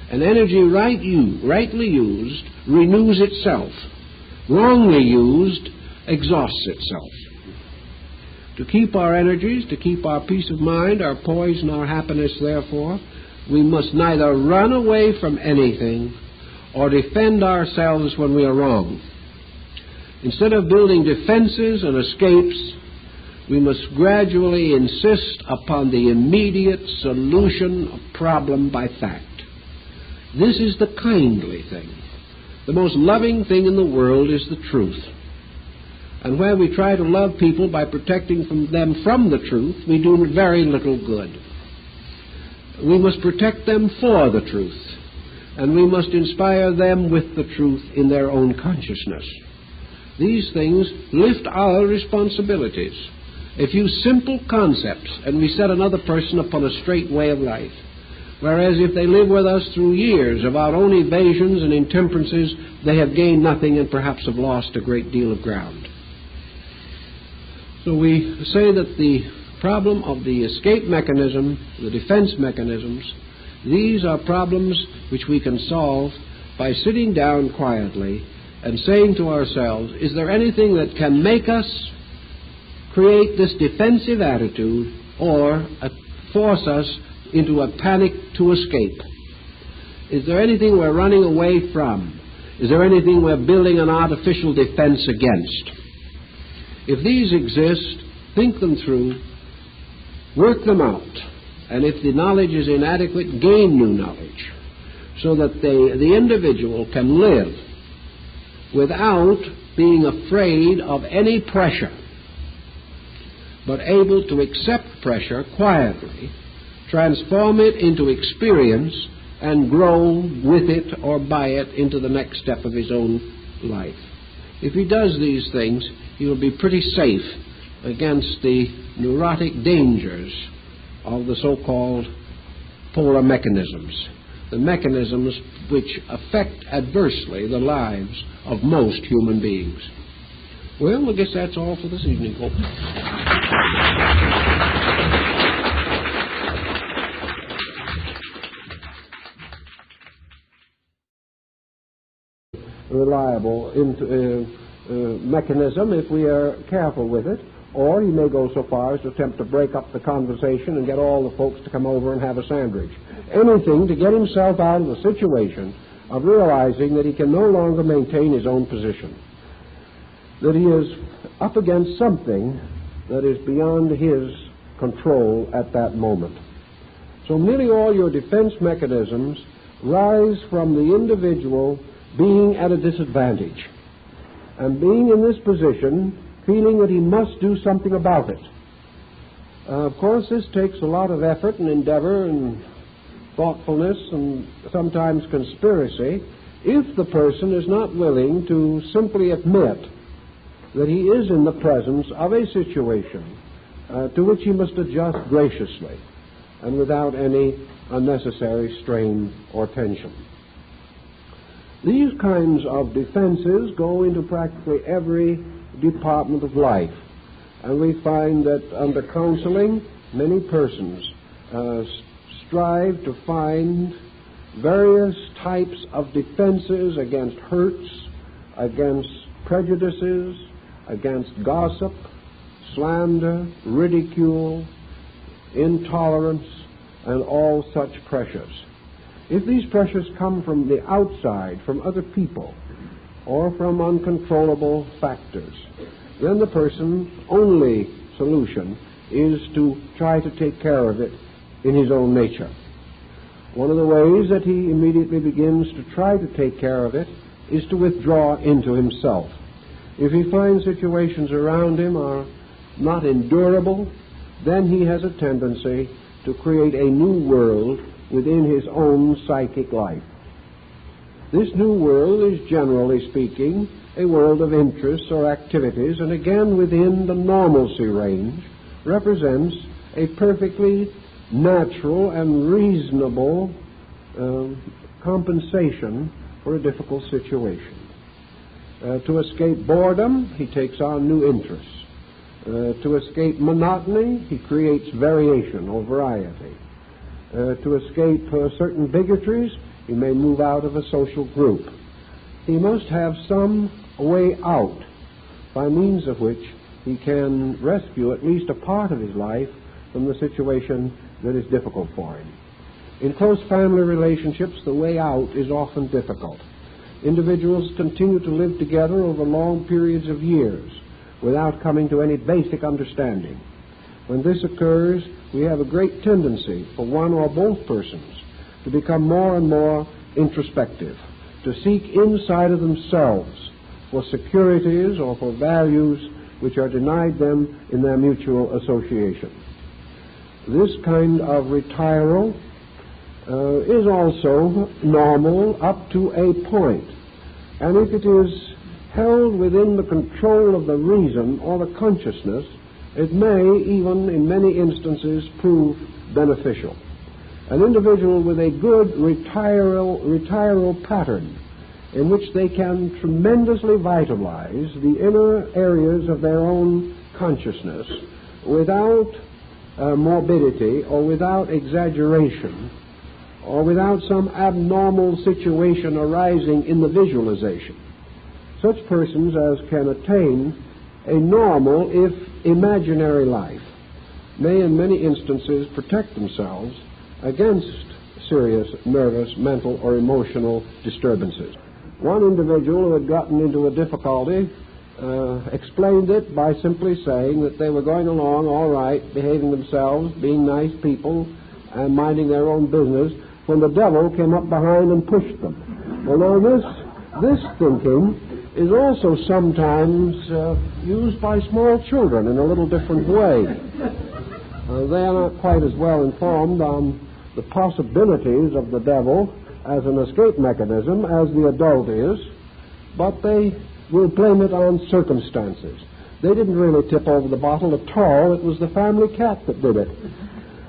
And energy rightly used renews itself. Wrongly used exhausts itself. To keep our energies, to keep our peace of mind, our poise, and our happiness, therefore, we must neither run away from anything or defend ourselves when we are wrong. Instead of building defenses and escapes, we must gradually insist upon the immediate solution of problem by fact. This is the kindly thing. The most loving thing in the world is the truth. And where we try to love people by protecting them from the truth, we do very little good. We must protect them for the truth, and we must inspire them with the truth in their own consciousness. These things lift our responsibilities. A few simple concepts, and we set another person upon a straight way of life. Whereas if they live with us through years of our own evasions and intemperances, they have gained nothing and perhaps have lost a great deal of ground. So we say that the problem of the escape mechanism, the defense mechanisms, these are problems which we can solve by sitting down quietly and saying to ourselves, is there anything that can make us create this defensive attitude or force us into a panic to escape? Is there anything we're running away from? Is there anything we're building an artificial defense against? If these exist, think them through, work them out, and if the knowledge is inadequate, gain new knowledge, so that the individual can live without being afraid of any pressure, but able to accept pressure quietly, transform it into experience, and grow with it or by it into the next step of his own life. If he does these things, he will be pretty safe against the neurotic dangers of the so-called polar mechanisms, the mechanisms which affect adversely the lives of most human beings. Well, I guess that's all for this evening, folks. reliable mechanism if we are careful with it, or he may go so far as to attempt to break up the conversation and get all the folks to come over and have a sandwich. Anything to get himself out of the situation of realizing that he can no longer maintain his own position, that he is up against something that is beyond his control at that moment. So nearly all your defense mechanisms rise from the individual being at a disadvantage and being in this position, feeling that he must do something about it. Of course, this takes a lot of effort and endeavor and thoughtfulness and sometimes conspiracy if the person is not willing to simply admit that he is in the presence of a situation to which he must adjust graciously and without any unnecessary strain or tension. These kinds of defenses go into practically every department of life, and we find that under counseling, many persons strive to find various types of defenses against hurts, against prejudices, against gossip, slander, ridicule, intolerance, and all such pressures. If these pressures come from the outside, from other people, or from uncontrollable factors, then the person's only solution is to try to take care of it in his own nature. One of the ways that he immediately begins to try to take care of it is to withdraw into himself. If he finds situations around him are not endurable, then he has a tendency to create a new world within his own psychic life. This new world is, generally speaking, a world of interests or activities, and again within the normalcy range, represents a perfectly natural and reasonable compensation for a difficult situation. To escape boredom, he takes on new interests. To escape monotony, he creates variation or variety. To escape certain bigotries, he may move out of a social group. He must have some way out by means of which he can rescue at least a part of his life from the situation that is difficult for him. In close family relationships, the way out is often difficult. Individuals continue to live together over long periods of years without coming to any basic understanding. When this occurs, we have a great tendency for one or both persons to become more and more introspective, to seek inside of themselves for securities or for values which are denied them in their mutual association. This kind of retiral is also normal up to a point, and if it is held within the control of the reason or the consciousness, it may even in many instances prove beneficial. An individual with a good retiral pattern in which they can tremendously vitalize the inner areas of their own consciousness without morbidity or without exaggeration or without some abnormal situation arising in the visualization. Such persons as can attain a normal, if imaginary life, may in many instances protect themselves against serious nervous, mental, or emotional disturbances. One individual who had gotten into a difficulty explained it by simply saying that they were going along all right, behaving themselves, being nice people, and minding their own business, when the devil came up behind and pushed them. Well, now this thinking is also sometimes used by small children in a little different way. They are not quite as well informed on the possibilities of the devil as an escape mechanism as the adult is, but they will blame it on circumstances. They didn't really tip over the bottle at all. It was the family cat that did it.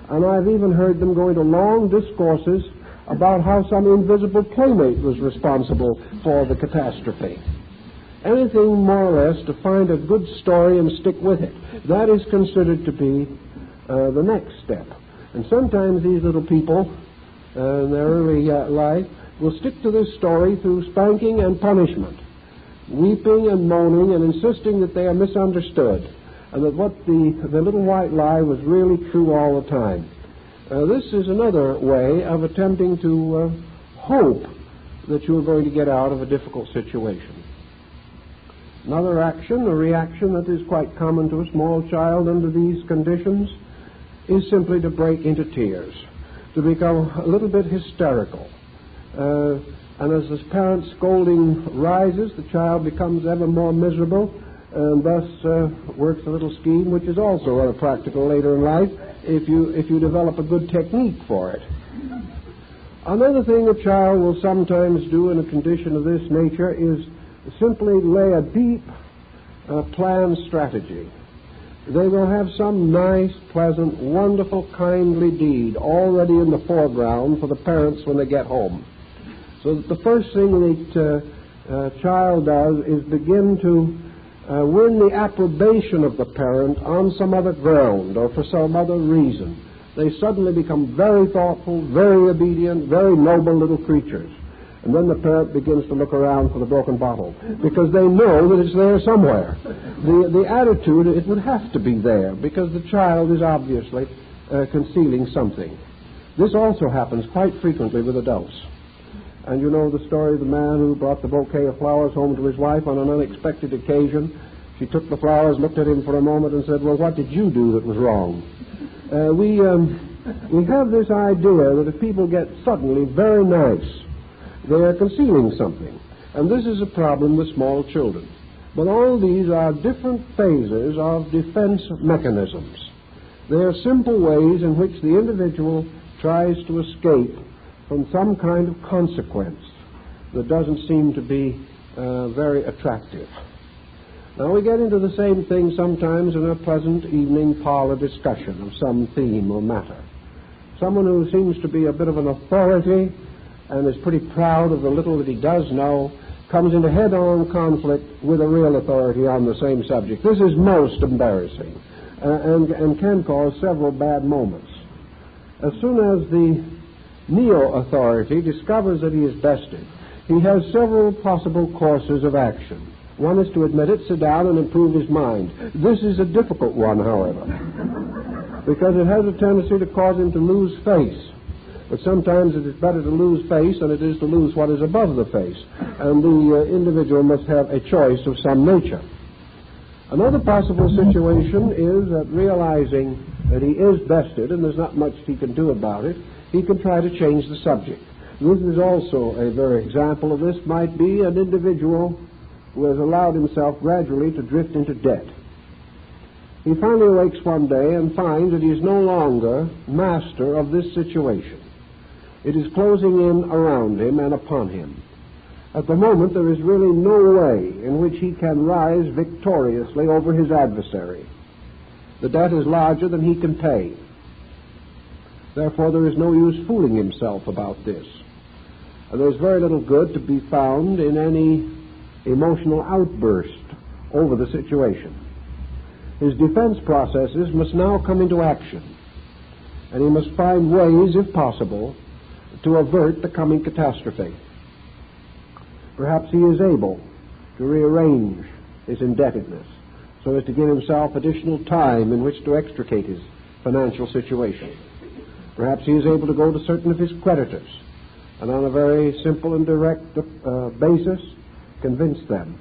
And I've even heard them go into long discourses about how some invisible playmate was responsible for the catastrophe. Anything more or less to find a good story and stick with it. That is considered to be the next step. And sometimes these little people in their early life will stick to this story through spanking and punishment, weeping and moaning and insisting that they are misunderstood and that what the little white lie was really true all the time. This is another way of attempting to hope that you're going to get out of a difficult situation. Another action, a reaction that is quite common to a small child under these conditions, is simply to break into tears, to become a little bit hysterical. And as the parent's scolding rises, the child becomes ever more miserable and thus works a little scheme which is also rather practical later in life if you develop a good technique for it. Another thing a child will sometimes do in a condition of this nature is simply lay a deep planned strategy. They will have some nice, pleasant, wonderful, kindly deed already in the foreground for the parents when they get home. So that the first thing the child does is begin to win the approbation of the parent on some other ground or for some other reason. They suddenly become very thoughtful, very obedient, very noble little creatures. And then the parent begins to look around for the broken bottle because they know that it's there somewhere. The attitude, it would have to be there because the child is obviously concealing something. This also happens quite frequently with adults. And you know the story of the man who brought the bouquet of flowers home to his wife on an unexpected occasion. She took the flowers, looked at him for a moment and said, "Well, what did you do that was wrong?" We have this idea that if people get suddenly very nice, they are concealing something. And this is a problem with small children. But all these are different phases of defense mechanisms. They are simple ways in which the individual tries to escape from some kind of consequence that doesn't seem to be very attractive. Now we get into the same thing sometimes in a pleasant evening parlor discussion of some theme or matter. Someone who seems to be a bit of an authority and is pretty proud of the little that he does know comes into head-on conflict with a real authority on the same subject. This is most embarrassing and can cause several bad moments. As soon as the neo-authority discovers that he is bested, he has several possible courses of action. One is to admit it, sit down, and improve his mind. This is a difficult one, however, because it has a tendency to cause him to lose face. But sometimes it is better to lose face than it is to lose what is above the face. And the individual must have a choice of some nature. Another possible situation is that realizing that he is bested and there's not much he can do about it, he can try to change the subject. This is also a very example of this. Might be an individual who has allowed himself gradually to drift into debt. He finally awakes one day and finds that he is no longer master of this situation. It is closing in around him and upon him. At the moment, there is really no way in which he can rise victoriously over his adversary. The debt is larger than he can pay. Therefore, there is no use fooling himself about this. And there's very little good to be found in any emotional outburst over the situation. His defense processes must now come into action, and he must find ways, if possible, to avert the coming catastrophe. Perhaps he is able to rearrange his indebtedness so as to give himself additional time in which to extricate his financial situation. Perhaps he is able to go to certain of his creditors and on a very simple and direct basis convince them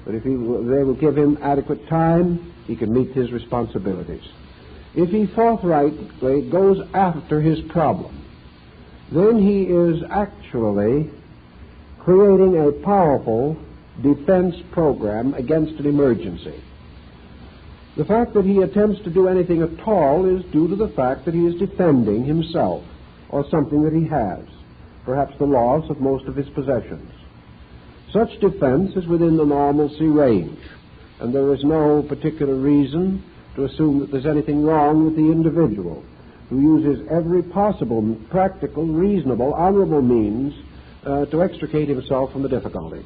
that if they will give him adequate time, he can meet his responsibilities. If he forthrightly goes after his problem, then he is actually creating a powerful defense program against an emergency. The fact that he attempts to do anything at all is due to the fact that he is defending himself or something that he has, perhaps the loss of most of his possessions. Such defense is within the normalcy range, and there is no particular reason to assume that there's anything wrong with the individual who uses every possible, practical, reasonable, honorable means to extricate himself from the difficulty.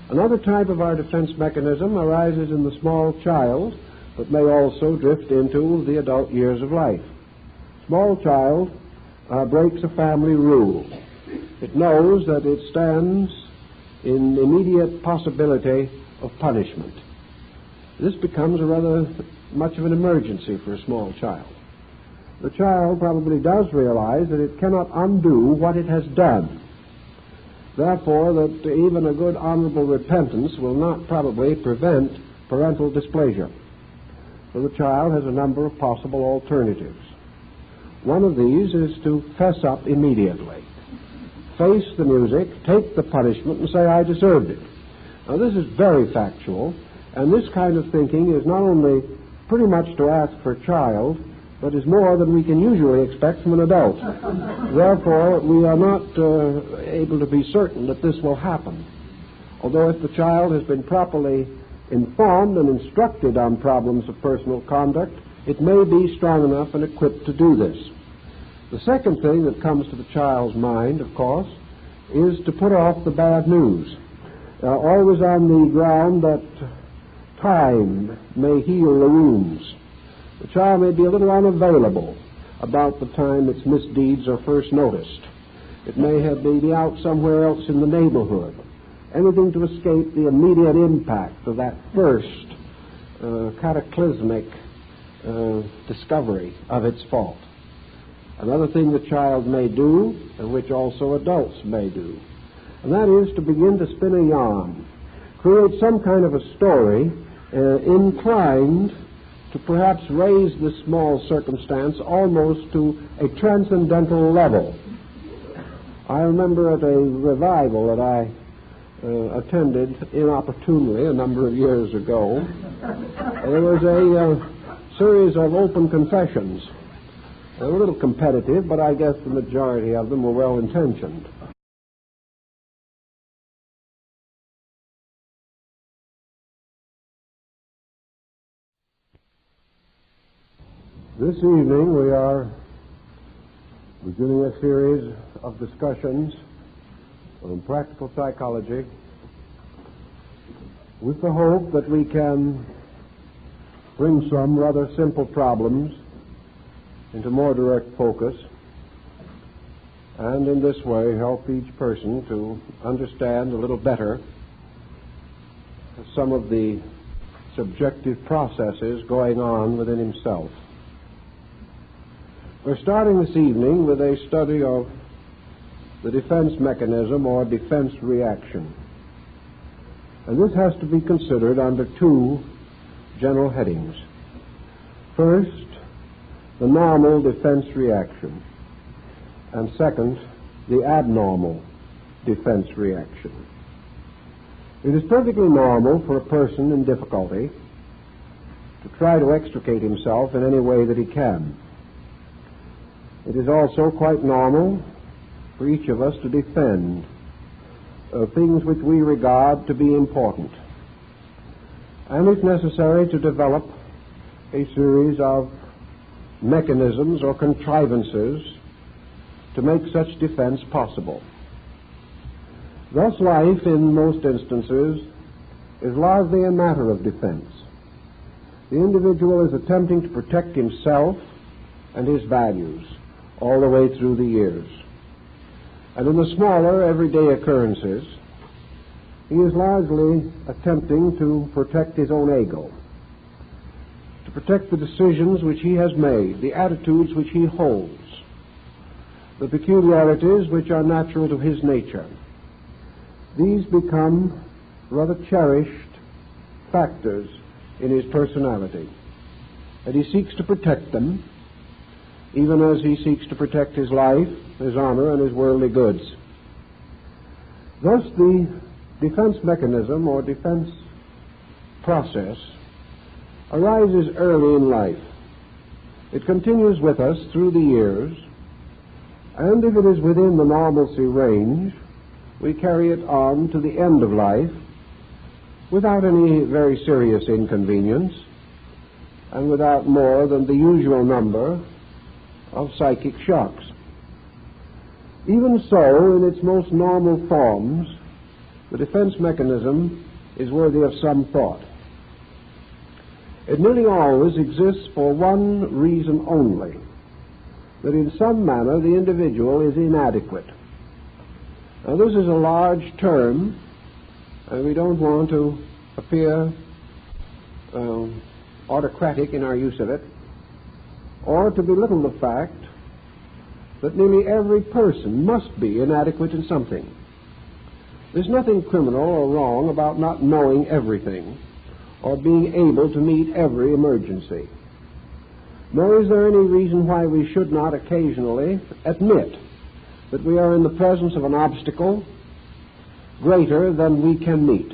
Another type of our defense mechanism arises in the small child, but may also drift into the adult years of life. Small child breaks a family rule. It knows that it stands in immediate possibility of punishment. This becomes a rather much of an emergency for a small child. The child probably does realize that it cannot undo what it has done. Therefore, that even a good honorable repentance will not probably prevent parental displeasure. So the child has a number of possible alternatives. One of these is to fess up immediately. Face the music, take the punishment, and say, I deserved it. Now, this is very factual, and this kind of thinking is not only pretty much to ask for a child, but is more than we can usually expect from an adult. Therefore, we are not able to be certain that this will happen. Although if the child has been properly informed and instructed on problems of personal conduct, it may be strong enough and equipped to do this. The second thing that comes to the child's mind, of course, is to put off the bad news, always on the ground that time may heal the wounds. The child may be a little unavailable about the time its misdeeds are first noticed. It may be out somewhere else in the neighborhood, anything to escape the immediate impact of that first cataclysmic discovery of its fault. Another thing the child may do, and which also adults may do, and that is to begin to spin a yarn, create some kind of a story inclined to perhaps raise this small circumstance almost to a transcendental level. I remember at a revival that I attended inopportunely a number of years ago, there was a series of open confessions. They were a little competitive, but I guess the majority of them were well-intentioned. This evening we are beginning a series of discussions on practical psychology with the hope that we can bring some rather simple problems into more direct focus, and in this way help each person to understand a little better some of the subjective processes going on within himself. We're starting this evening with a study of the defense mechanism or defense reaction. And this has to be considered under two general headings. First, the normal defense reaction, and second, the abnormal defense reaction. It is perfectly normal for a person in difficulty to try to extricate himself in any way that he can. It is also quite normal for each of us to defend things which we regard to be important, and if necessary to develop a series of mechanisms or contrivances to make such defense possible. Thus, life in most instances is largely a matter of defense. The individual is attempting to protect himself and his values all the way through the years. And in the smaller everyday occurrences, he is largely attempting to protect his own ego, to protect the decisions which he has made, the attitudes which he holds, the peculiarities which are natural to his nature. These become rather cherished factors in his personality, and he seeks to protect them, even as he seeks to protect his life, his honor, and his worldly goods. Thus, the defense mechanism or defense process arises early in life. It continues with us through the years, and if it is within the normalcy range, we carry it on to the end of life without any very serious inconvenience and without more than the usual number of psychic shocks. Even so, in its most normal forms, the defense mechanism is worthy of some thought. It nearly always exists for one reason only, that in some manner the individual is inadequate. Now, this is a large term, and we don't want to appear autocratic in our use of it, or to belittle the fact that nearly every person must be inadequate in something. There's nothing criminal or wrong about not knowing everything or being able to meet every emergency. Nor is there any reason why we should not occasionally admit that we are in the presence of an obstacle greater than we can meet,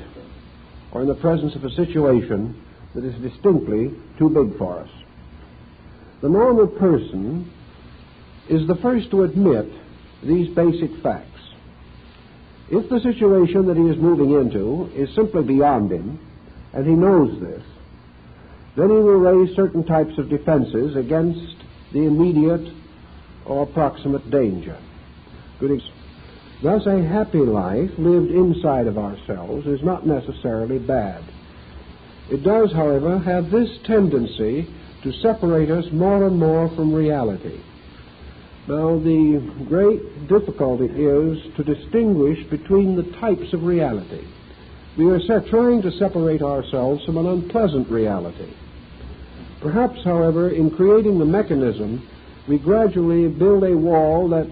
or in the presence of a situation that is distinctly too big for us. The normal person is the first to admit these basic facts. If the situation that he is moving into is simply beyond him, and he knows this, then he will raise certain types of defenses against the immediate or approximate danger. Thus, a happy life lived inside of ourselves is not necessarily bad. It does, however, have this tendency to separate us more and more from reality. Now, the great difficulty is to distinguish between the types of reality. We are trying to separate ourselves from an unpleasant reality. Perhaps, however, in creating the mechanism, we gradually build a wall that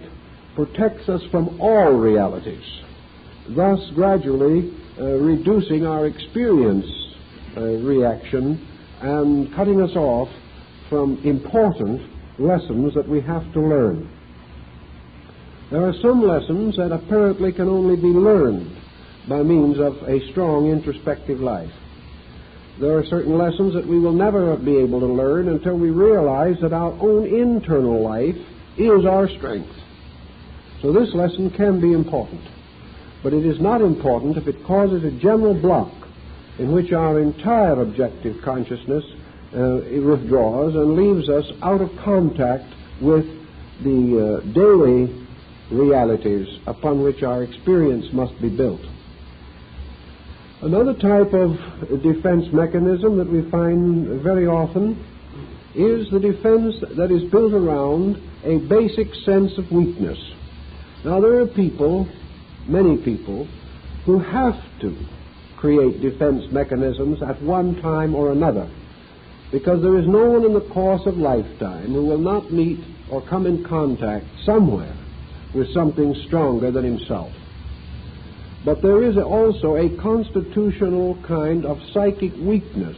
protects us from all realities, thus gradually reducing our experience reaction and cutting us off from important lessons that we have to learn. There are some lessons that apparently can only be learned by means of a strong introspective life. There are certain lessons that we will never be able to learn until we realize that our own internal life is our strength. So this lesson can be important, but it is not important if it causes a general block in which our entire objective consciousness withdraws and leaves us out of contact with the daily realities upon which our experience must be built. Another type of defense mechanism that we find very often is the defense that is built around a basic sense of weakness. Now, there are people, many people, who have to create defense mechanisms at one time or another, because there is no one in the course of lifetime who will not meet or come in contact somewhere with something stronger than himself. But there is also a constitutional kind of psychic weakness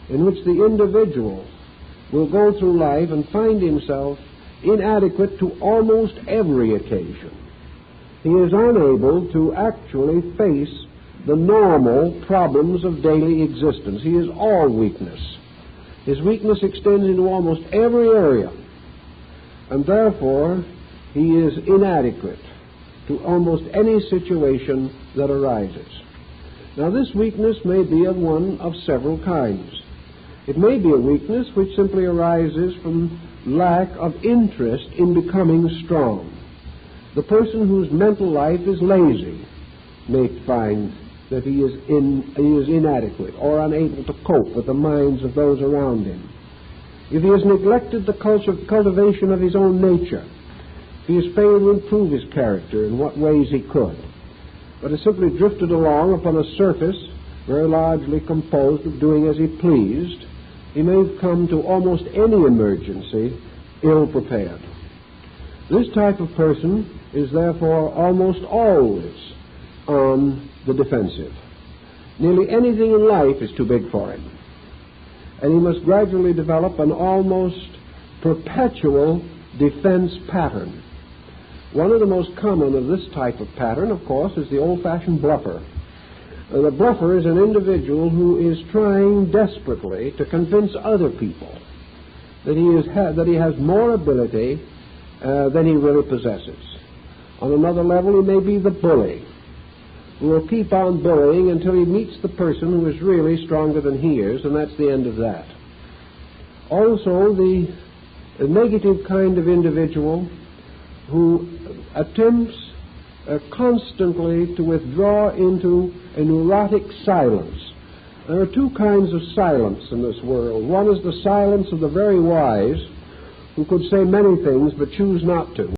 in which the individual will go through life and find himself inadequate to almost every occasion. He is unable to actually face the normal problems of daily existence. He is all weakness. His weakness extends into almost every area, and therefore he is inadequate to almost any situation that arises. Now, this weakness may be of one of several kinds. It may be a weakness which simply arises from lack of interest in becoming strong. The person whose mental life is lazy may find that he is inadequate or unable to cope with the minds of those around him. If he has neglected the cultivation of his own nature, if he has failed to improve his character in what ways he could, but has simply drifted along upon a surface very largely composed of doing as he pleased, he may come to almost any emergency ill-prepared. This type of person is therefore almost always on the defensive. Nearly anything in life is too big for him, and he must gradually develop an almost perpetual defense pattern. One of the most common of this type of pattern, of course, is the old-fashioned bluffer. The bluffer is an individual who is trying desperately to convince other people that he has more ability than he really possesses. On another level, he may be the bully, who will keep on bullying until he meets the person who is really stronger than he is, and that's the end of that. Also, the negative kind of individual who attempts constantly to withdraw into a neurotic silence. There are two kinds of silence in this world. One is the silence of the very wise, who could say many things but choose not to.